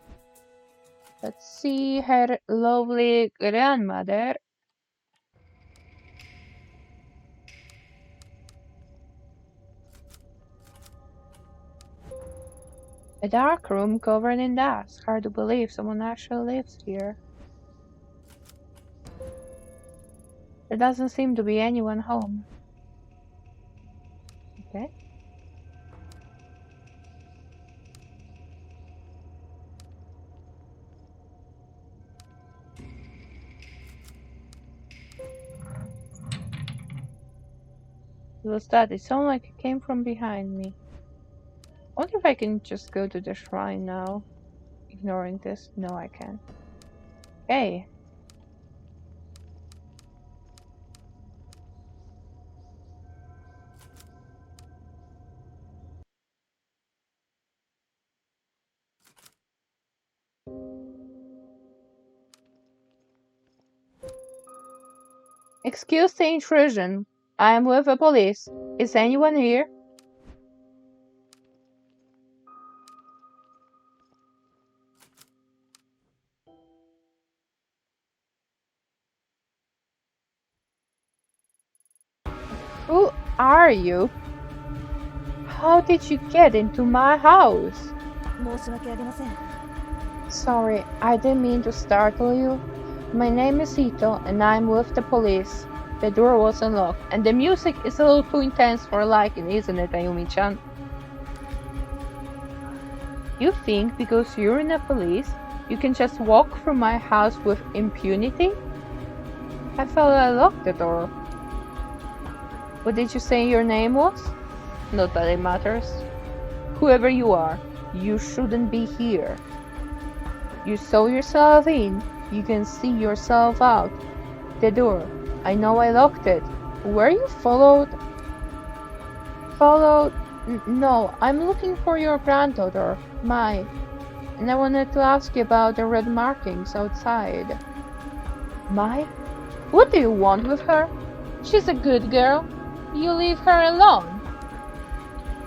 Let's see her lovely grandmother. A dark room covered in dust. Hard to believe someone actually lives here. There doesn't seem to be anyone home. Okay. It was that. It sounded like it came from behind me. I wonder if I can just go to the shrine now. Ignoring this. No, I can't. Hey. Excuse the intrusion. I am with the police. Is anyone here? Who are you? How did you get into my house? 申し訳ありません。Sorry, I didn't mean to startle you. My name is Ito, and I'm with the police. The door was unlocked, and the music is a little too intense for liking, isn't it, Ayumi-chan? You think because you're in the police, you can just walk through my house with impunity? I thought I locked the door. What did you say your name was? Not that it matters. Whoever you are, you shouldn't be here. You saw yourself in, you can see yourself out. The door. I know I locked it. Were you followed? Followed? No, I'm looking for your granddaughter, Mai. And I wanted to ask you about the red markings outside. Mai? What do you want with her? She's a good girl. You leave her alone.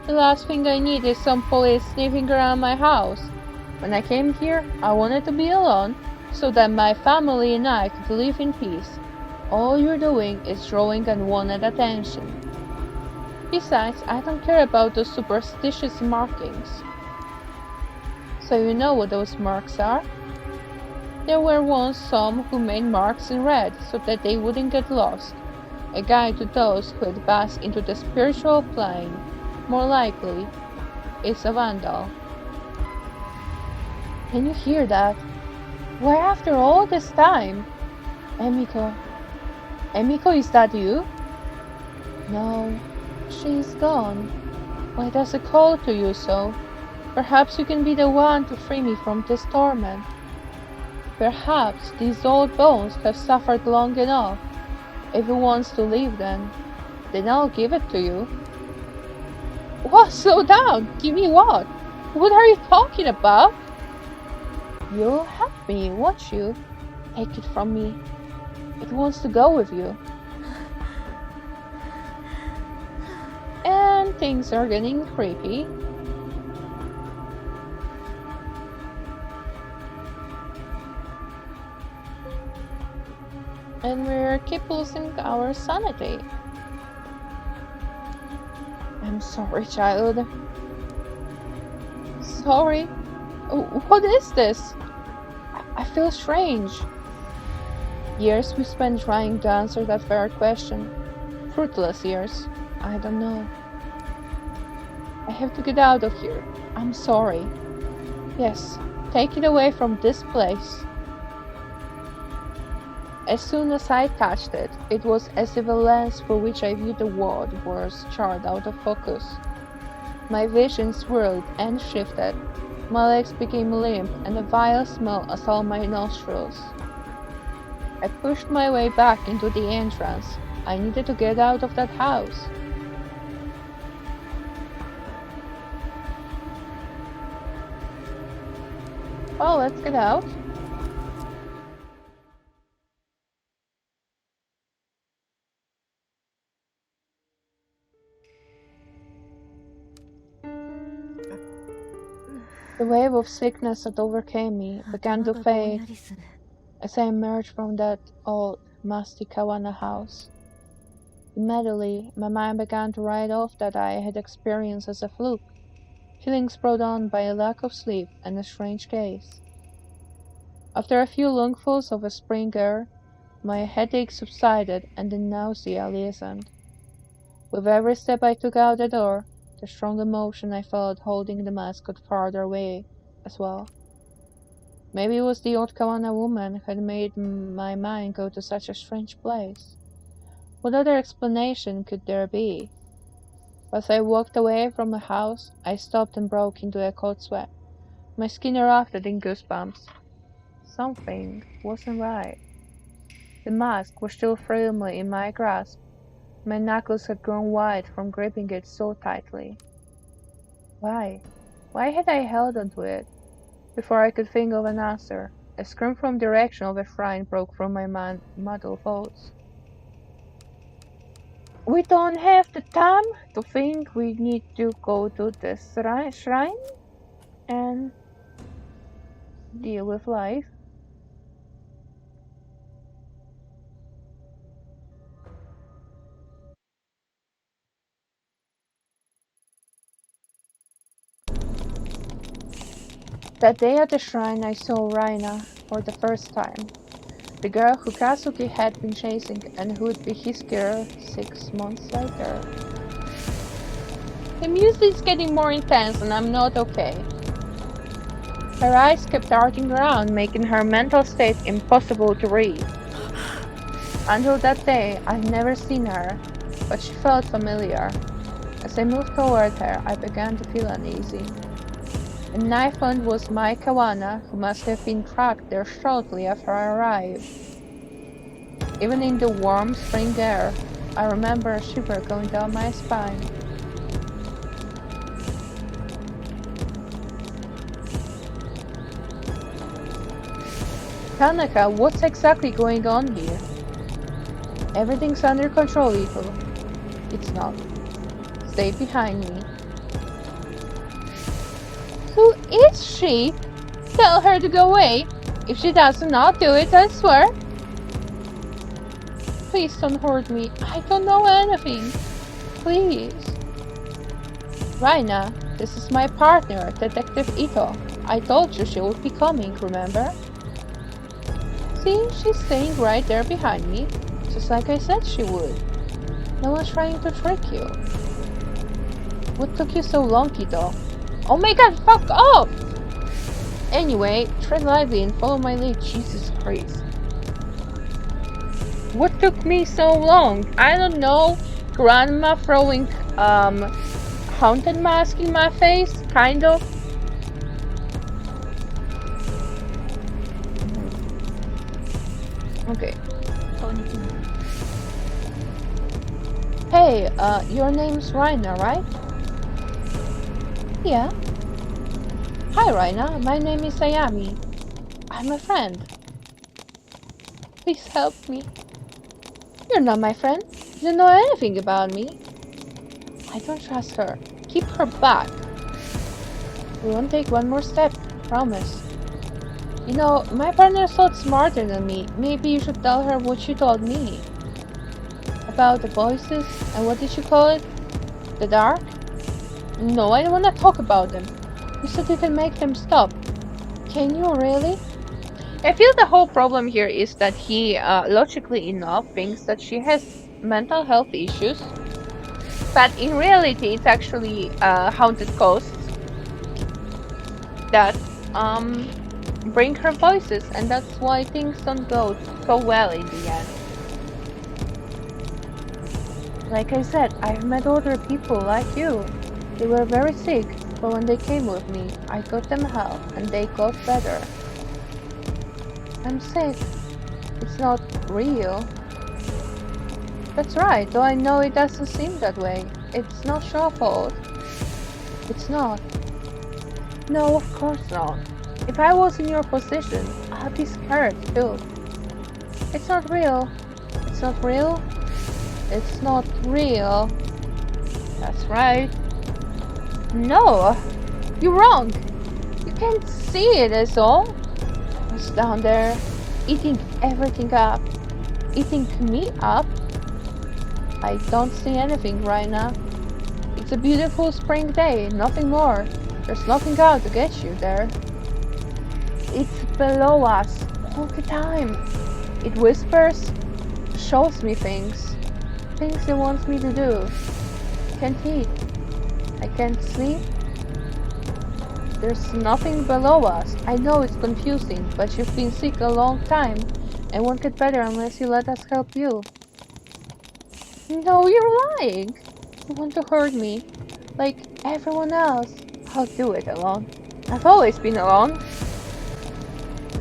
The last thing I need is some police sniffing around my house. When I came here, I wanted to be alone, so that my family and I could live in peace. All you're doing is drawing unwanted attention. Besides, I don't care about those superstitious markings. So you know what those marks are? There were once some who made marks in red so that they wouldn't get lost. A guide to those who had passed into the spiritual plane. More likely, it's a vandal. Can you hear that? Why after all this time? Emiko. Emiko, is that you? No, she's gone. Why does it call to you so? Perhaps you can be the one to free me from this torment. Perhaps these old bones have suffered long enough. If it wants to leave then I'll give it to you. What? Slow down! Give me what? What are you talking about? You'll help me, won't you? Take it from me. It wants to go with you. And things are getting creepy. And we keep losing our sanity. I'm sorry, child. Sorry? What is this? I feel strange. Years we spent trying to answer that very question. Fruitless years. I don't know. I have to get out of here. I'm sorry. Yes, take it away from this place. As soon as I touched it, it was as if a lens through which I viewed the world was jarred out of focus. My vision swirled and shifted. My legs became limp and a vile smell assailted my nostrils. I pushed my way back into the entrance. I needed to get out of that house. Well, let's get out. The wave of sickness that overcame me began to 頭がぼんや fade りする。 as I emerged from that old, musty Kawana house. Immediately, my mind began to write off that I had experienced as a fluke, feelings brought on by a lack of sleep and a strange gaze. After a few lungfuls of a spring air, my headache subsided and the nausea lessened. With every step I took out the door, the strong emotion I felt holding the mask got farther away as well. Maybe it was the old Kawana woman who had made my mind go to such a strange place. What other explanation could there be? As I walked away from the house, I stopped and broke into a cold sweat. My skin erupted in goosebumps. Something wasn't right. The mask was still firmly in my grasp. My knuckles had grown white from gripping it so tightly. Why? Why had I held onto it? Before I could think of an answer, a scream from the direction of a shrine broke from my muddled thoughts. We don't have the time to think. We need to go to the shrine and deal with life. That day at the shrine I saw Raina for the first time. The girl who Kazuki had been chasing and who would be his girl 6 months later. The music is getting more intense and I'm not okay. Her eyes kept darting around, making her mental state impossible to read. Until that day, I'd never seen her, but she felt familiar. As I moved toward her, I began to feel uneasy. The knife point was my Kawana, who must have been tracked there shortly after I arrived. Even in the warm spring air, I remember a shiver going down my spine. Tanaka, what's exactly going on here? Everything's under control, Ito. It's not. Stay behind me. Who is she? Tell her to go away. If she does not do it, I swear. Please don't hurt me. I don't know anything. Please. Raina, this is my partner, Detective Ito. I told you she would be coming, remember? See, she's staying right there behind me, just like I said she would. No one's trying to trick you. What took you so long, Ito? Oh my god, fuck off! Anyway, tread lightly and follow my lead, Jesus Christ. What took me so long? I don't know. Grandma throwing, haunted mask in my face? Kind of. Okay. Hey, your name's Raina, right? Yeah. Hi, Raina. My name is Ayami. I'm a friend. Please help me. You're not my friend. You don't know anything about me. I don't trust her. Keep her back. We won't take one more step. Promise. You know, my partner's a lot smarter than me. Maybe you should tell her what you told me. About the voices, and what did you call it? The dark? No, I don't want to talk about them. You said you can make them stop. Can you really? I feel the whole problem here is that he, logically enough, thinks that she has mental health issues. But in reality, it's actually haunted ghosts that, bring her voices, and that's why things don't go so well in the end. Like I said, I've met other people like you. They were very sick, but when they came with me, I got them help, and they got better. I'm sick. It's not real. That's right, though I know it doesn't seem that way. It's not your fault. It's not. No, of course not. If I was in your position, I'd be scared too. It's not real. It's not real. It's not real. That's right. No, you're wrong. You can't see it as all. I was down there, eating everything up. Eating me up? I don't see anything right now. It's a beautiful spring day, nothing more. There's nothing out to get you there. It's below us all the time. It whispers, shows me things. Things it wants me to do. I can't eat. I can't sleep. There's nothing below us. I know it's confusing, but you've been sick a long time and won't get better unless you let us help you. No, you're lying. You want to hurt me. Like everyone else. I'll do it alone. I've always been alone.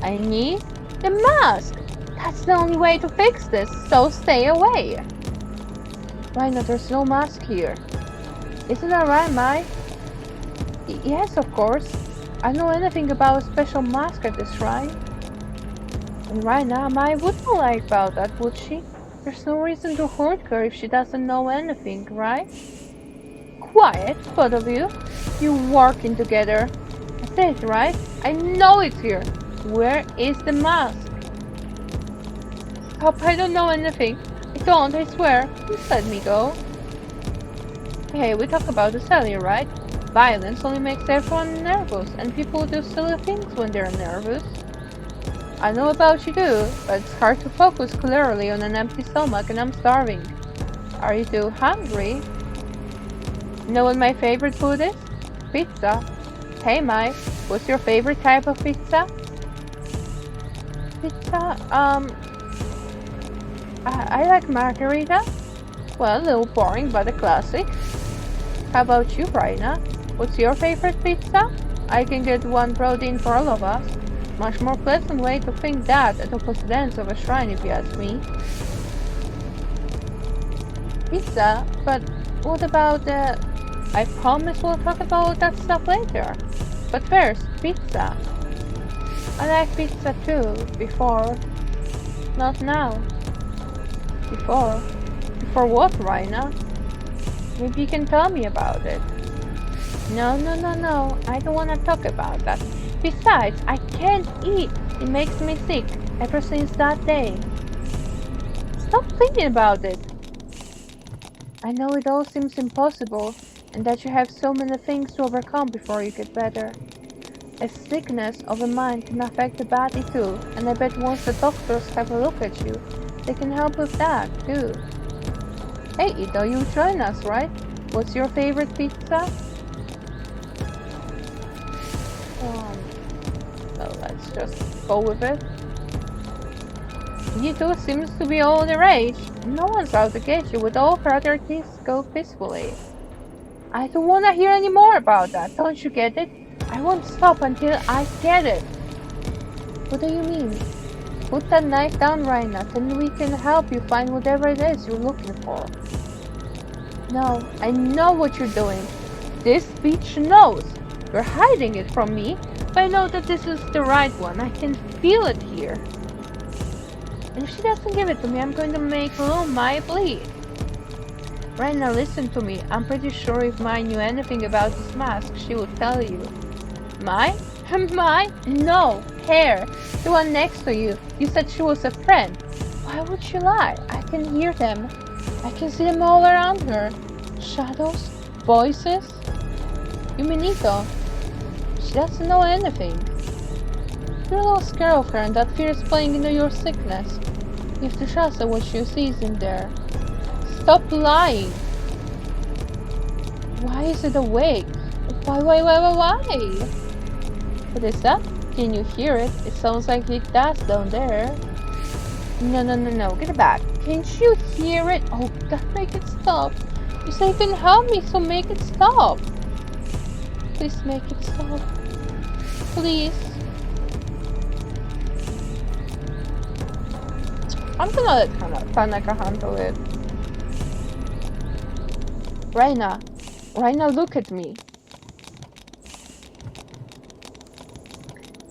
I need the mask. That's the only way to fix this, so stay away. Raina, there's no mask here. Isn't that right, Mai? Yes, of course. I know anything about a special mask at this shrine. And Raina, Mai wouldn't lie about that, would she? There's no reason to hurt her if she doesn't know anything, right? Quiet, both of you. You working together. That's it, right? I know it's here. Where is the mask? Stop, I don't know anything. I don't, I swear. Please let me go. Hey, we talked about this earlier, right? Violence only makes everyone nervous, and people do silly things when they're nervous. I know about you too, but it's hard to focus clearly on an empty stomach and I'm starving. Are you too hungry? Know what my favorite food is? Pizza. Hey Mike, what's your favorite type of pizza? Pizza? I like margarita. Well, a little boring, but a classic. How about you, Raina? What's your favorite pizza? I can get one protein for all of us. Much more pleasant way to think that at opposite ends of a shrine, if you ask me. Pizza? But what about the... I promise we'll talk about that stuff later. But first, pizza. I like pizza too, before. Not now. Before. Before what, Raina? Maybe you can tell me about it. No, I don't want to talk about that. Besides, I can't eat. It makes me sick, ever since that day. Stop thinking about it. I know it all seems impossible, and that you have so many things to overcome before you get better. A sickness of the mind can affect the body too, and I bet once the doctors have a look at you, they can help with that too. Hey Ito, you join us, right? What's your favorite pizza? So let's just go with it. Ito seems to be all the rage. No one's out to get you with all her other kids go peacefully. I don't want to hear any more about that, don't you get it? I won't stop until I get it. What do you mean? Put that knife down, Raina, and we can help you find whatever it is you're looking for. No, I know what you're doing. This bitch knows. You're hiding it from me, but I know that this is the right one. I can feel it here. And if she doesn't give it to me, I'm going to make little Mai bleed. Raina, listen to me. I'm pretty sure if Mai knew anything about this mask, she would tell you. Mai? Mai? No, Hair. The one next to you. You said she was a friend. Why would she lie? I can hear them. I can see them all around her. Shadows? Voices? You mean Ito? She doesn't know anything. You're a little scared of her and that fear is playing into your sickness. You have to trust what she sees in there. Stop lying! Why is it awake? Why? What is that? Can you hear it? It sounds like it does down there. No, get it back. Can't you hear it? Oh God, make it stop. You say you can help me, so make it stop. Please make it stop. Please. I'm gonna let Tanaka handle it. Raina, look at me.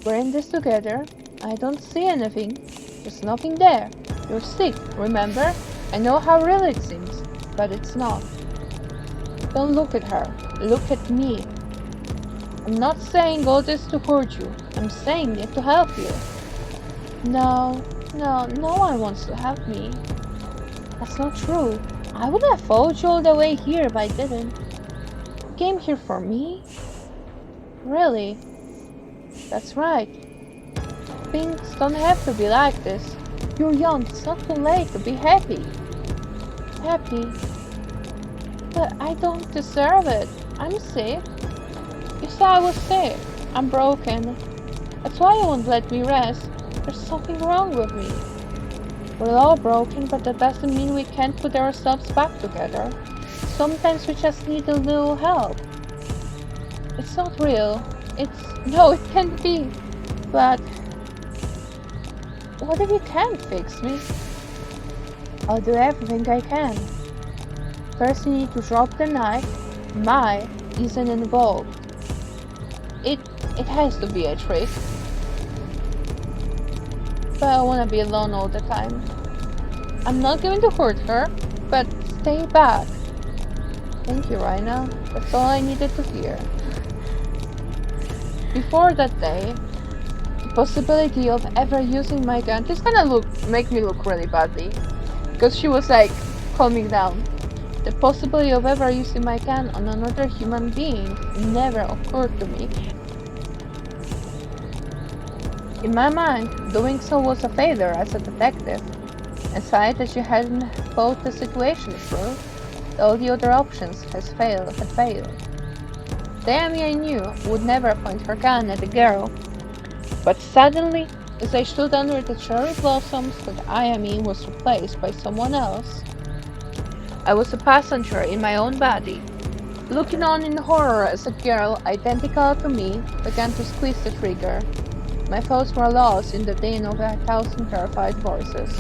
We're in this together. I don't see anything. There's nothing there. You're sick, remember? I know how real it seems, but it's not. Don't look at her. Look at me. I'm not saying all this to hurt you. I'm saying it to help you. No one wants to help me. That's not true. I would have followed you all the way here if I didn't. You came here for me? Really? That's right. Things don't have to be like this. You're young, it's not too late to be happy. Happy? But I don't deserve it. I'm sick. You said I was sick. I'm broken. That's why you won't let me rest. There's something wrong with me. We're all broken, but that doesn't mean we can't put ourselves back together. Sometimes we just need a little help. It's not real. No, it can't be. But what if you can't fix me? I'll do everything I can. First you need to drop the knife. Mai isn't involved. It has to be a trick. But I wanna be alone all the time. I'm not going to hurt her, but stay back. Thank you, Raina. That's all I needed to hear. Before that day, the possibility of ever using my gun, make me look really badly, because she was like calming down. The possibility of ever using my gun on another human being never occurred to me. In my mind, doing so was a failure as a detective, and sighed that she hadn't thought the situation through. All the other options had failed. The Ayami I knew would never point her gun at the girl, but suddenly, as I stood under the cherry blossoms, that Ayami was replaced by someone else. I was a passenger in my own body, looking on in horror as a girl identical to me began to squeeze the trigger. My thoughts were lost in the din of 1,000 terrified voices.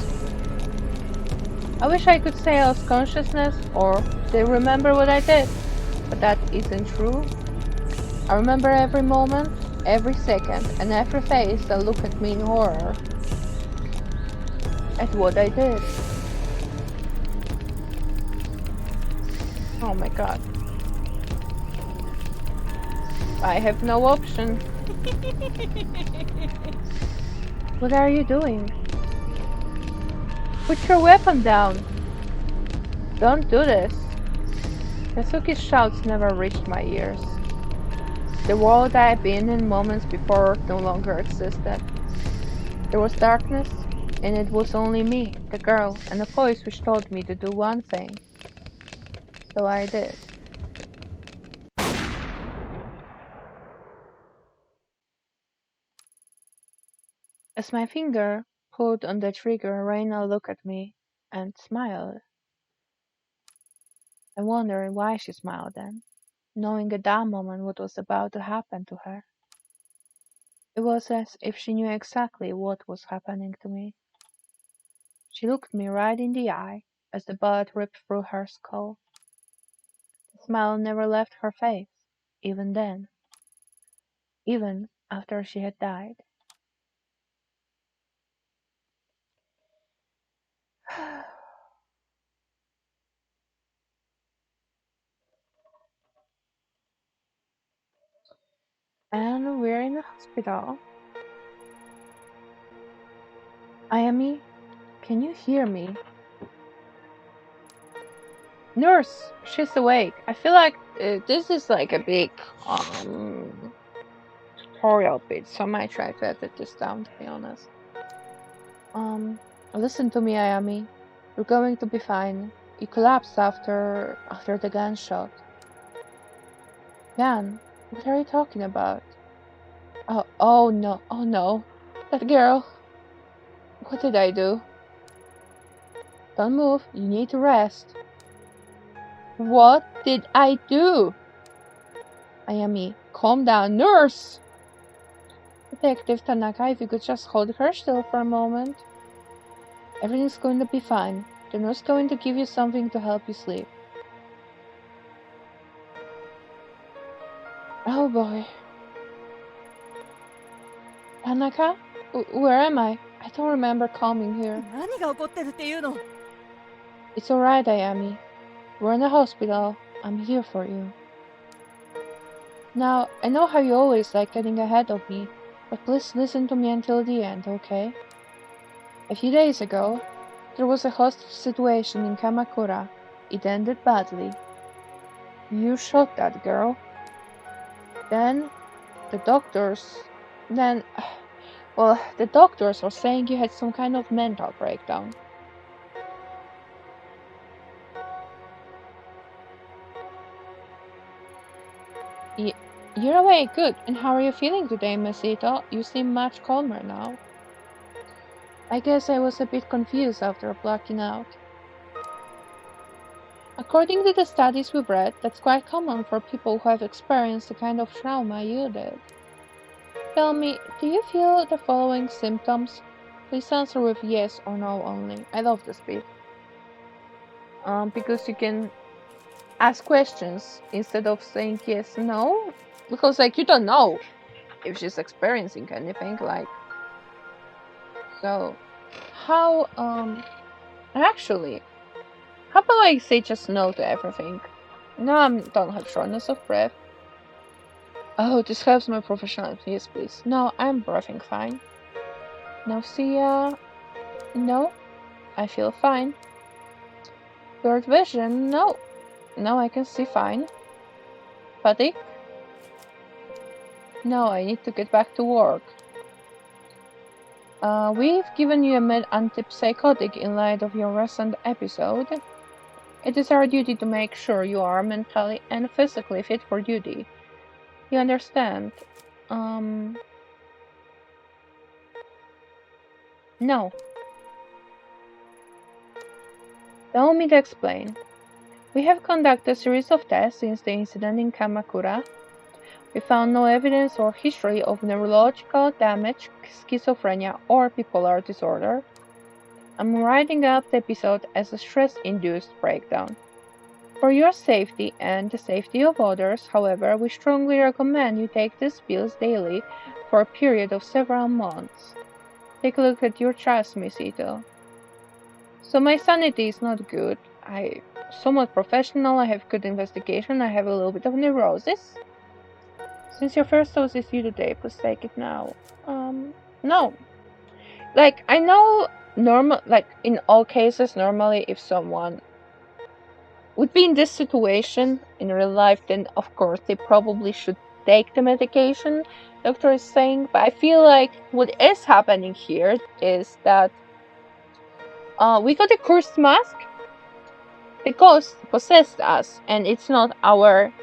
I wish I could say I lost consciousness or they remember what I did, but that isn't true. I remember every moment, every second, and every face that looked at me in horror at what I did. Oh my god. I have no option. What are you doing? Put your weapon down! Don't do this! Kazuki's shouts never reached my ears. The world I had been in moments before no longer existed. There was darkness, and it was only me, the girl, and a voice which told me to do one thing. So I did. As my finger pulled on the trigger, Reina looked at me and smiled. I wondered why she smiled then, knowing at that moment what was about to happen to her. It was as if she knew exactly what was happening to me. She looked me right in the eye as the bullet ripped through her skull. The smile never left her face, even then, even after she had died. And we're in the hospital. Ayami, can you hear me? Nurse, she's awake. I feel like this is like a big tutorial bit, so I might try to edit this down, to be honest. Um, listen to me, Ayami. You're going to be fine. You collapsed after the gunshot. Jan, what are you talking about? Oh no. That girl. What did I do? Don't move. You need to rest. What did I do? Ayami, calm down. Nurse! Detective Tanaka, if you could just hold her still for a moment. Everything's going to be fine. The nurse is going to give you something to help you sleep. Oh boy. Tanaka? Where am I? I don't remember coming here. 何が起こってるっていうの？ It's alright, Ayami. We're in the hospital. I'm here for you. Now, I know how you always like getting ahead of me, but please listen to me until the end, okay? A few days ago, there was a hostage situation in Kamakura. It ended badly. You shot that girl. Then, the doctors... Then... Well, the doctors are saying you had some kind of mental breakdown. You're awake, good. And how are you feeling today, Miss Ito? You seem much calmer now. I guess I was a bit confused after blacking out. According to the studies we've read, that's quite common for people who have experienced the kind of trauma you did. Tell me, do you feel the following symptoms? Please answer with yes or no only. I love this bit. Because you can ask questions instead of saying yes, no. Because like you don't know if she's experiencing anything like. So, how actually, how about I say just no to everything? No, I don't have shortness of breath. Oh, this helps my professionalism. Yes, please. No, I'm breathing fine. Nausea? No, I feel fine. Blurred vision? No. Now I can see fine. Fatigue? No, I need to get back to work. We've given you a antipsychotic in light of your recent episode. It is our duty to make sure you are mentally and physically fit for duty. You understand? No. Allow me to explain. We have conducted a series of tests since the incident in Kamakura. We found no evidence or history of neurological damage, schizophrenia, or bipolar disorder. I'm writing up the episode as a stress-induced breakdown. For your safety and the safety of others, however, we strongly recommend you take these pills daily for a period of several months. Take a look at your chart, Miss Ito. So my sanity is not good. I'm somewhat professional, I have good investigation, I have a little bit of neurosis. Since your first dose is due today, please take it now. No. Like, I know in all cases, normally if someone would be in this situation in real life, then of course they probably should take the medication, doctor is saying. But I feel like what is happening here is that we got a cursed mask. The ghost possessed us, and it's not our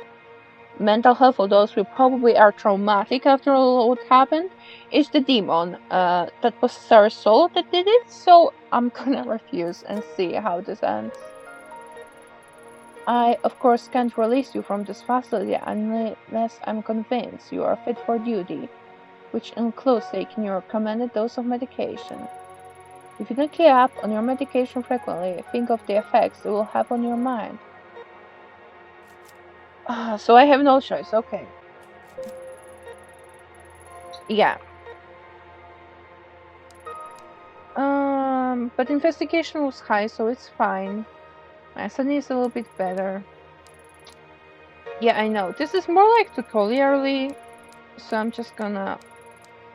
mental health, although we probably are traumatic after all what happened. It's the demon that possessed our soul that did it. So I'm gonna refuse and see how this ends. I, of course, can't release you from this facility unless I'm convinced you are fit for duty, which includes taking your recommended dose of medication. If you don't keep up on your medication frequently, think of the effects it will have on your mind. So I have no choice, okay. Yeah. But investigation was high, so it's fine. My son is a little bit better. Yeah, I know. This is more like tutorially, so I'm just gonna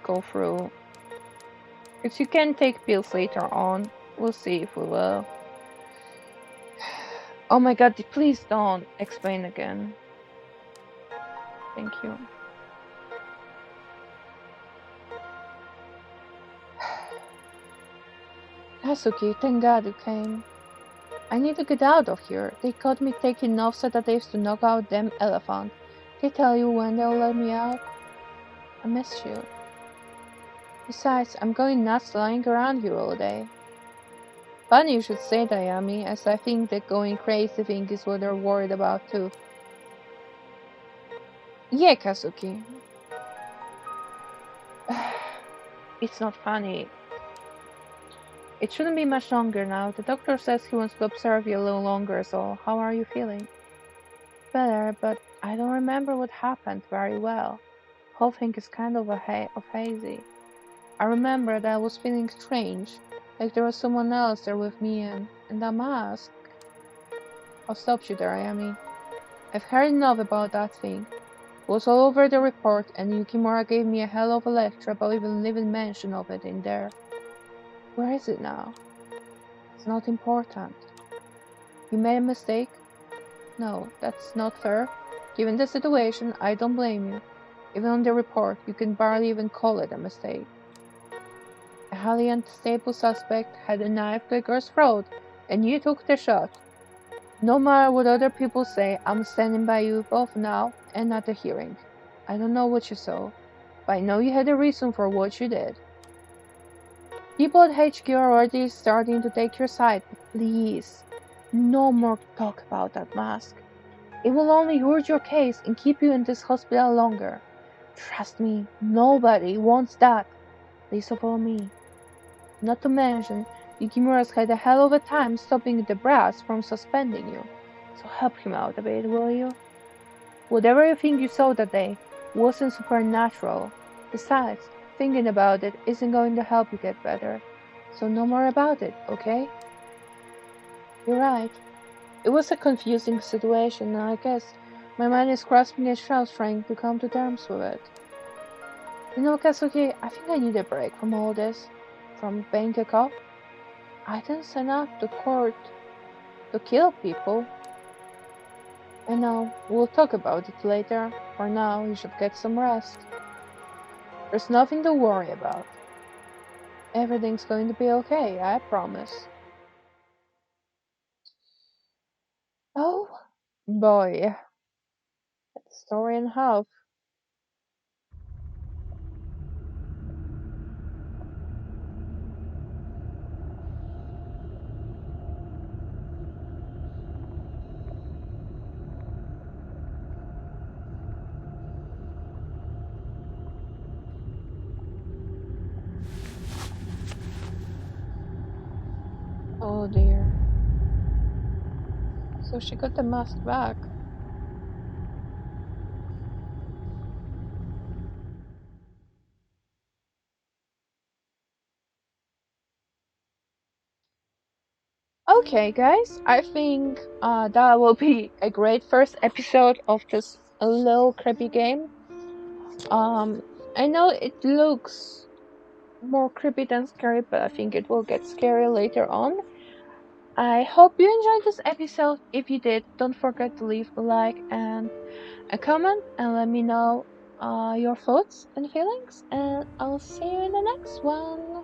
go through. Because you can take pills later on. We'll see if we will. Oh my god, please don't explain again. Thank you. Hasuki, thank god you came. I need to get out of here. They caught me taking enough sedatives to knock out them elephant. They tell you when they'll let me out? I miss you. Besides, I'm going nuts lying around here all day. Funny you should say that, Ayami, as I think that going crazy thing is what they're worried about too. Yeah, Kazuki. It's not funny. It shouldn't be much longer now. The doctor says he wants to observe you a little longer, so how are you feeling? Better, but I don't remember what happened very well. Whole thing is kind of hazy. I remember that I was feeling strange, like there was someone else there with me and that mask. I'll stop you there, Ayami. I've heard enough about that thing. It was all over the report, and Yukimura gave me a hell of a lecture about even leaving mention of it in there. Where is it now? It's not important. You made a mistake? No, that's not fair. Given the situation, I don't blame you. Even on the report, you can barely even call it a mistake. A highly unstable suspect had a knife to a girl's throat, and you took the shot. No matter what other people say, I'm standing by you both now and at the hearing. I don't know what you saw, but I know you had a reason for what you did. People at HQ are already starting to take your side, but please, no more talk about that mask. It will only hurt your case and keep you in this hospital longer. Trust me, nobody wants that, least of all me. Not to mention, Yukimura's had a hell of a time stopping the brass from suspending you. So help him out a bit, will you? Whatever you think you saw that day wasn't supernatural. Besides, thinking about it isn't going to help you get better. So no more about it, okay? You're right. It was a confusing situation, and I guess my mind is grasping at straws trying to come to terms with it. You know, Kazuki, I think I need a break from all this. From being a cop. I didn't sign up to court to kill people. I know, we'll talk about it later. For now, you should get some rest. There's nothing to worry about. Everything's going to be okay, I promise. Oh, boy, that's a story and a half. Oh dear. So she got the mask back. Okay, guys, I think that will be a great first episode of this little creepy game. Um, I know it looks more creepy than scary, but I think it will get scary later on. I hope you enjoyed this episode. If you did, don't forget to leave a like and a comment and let me know your thoughts and feelings. And I'll see you in the next one.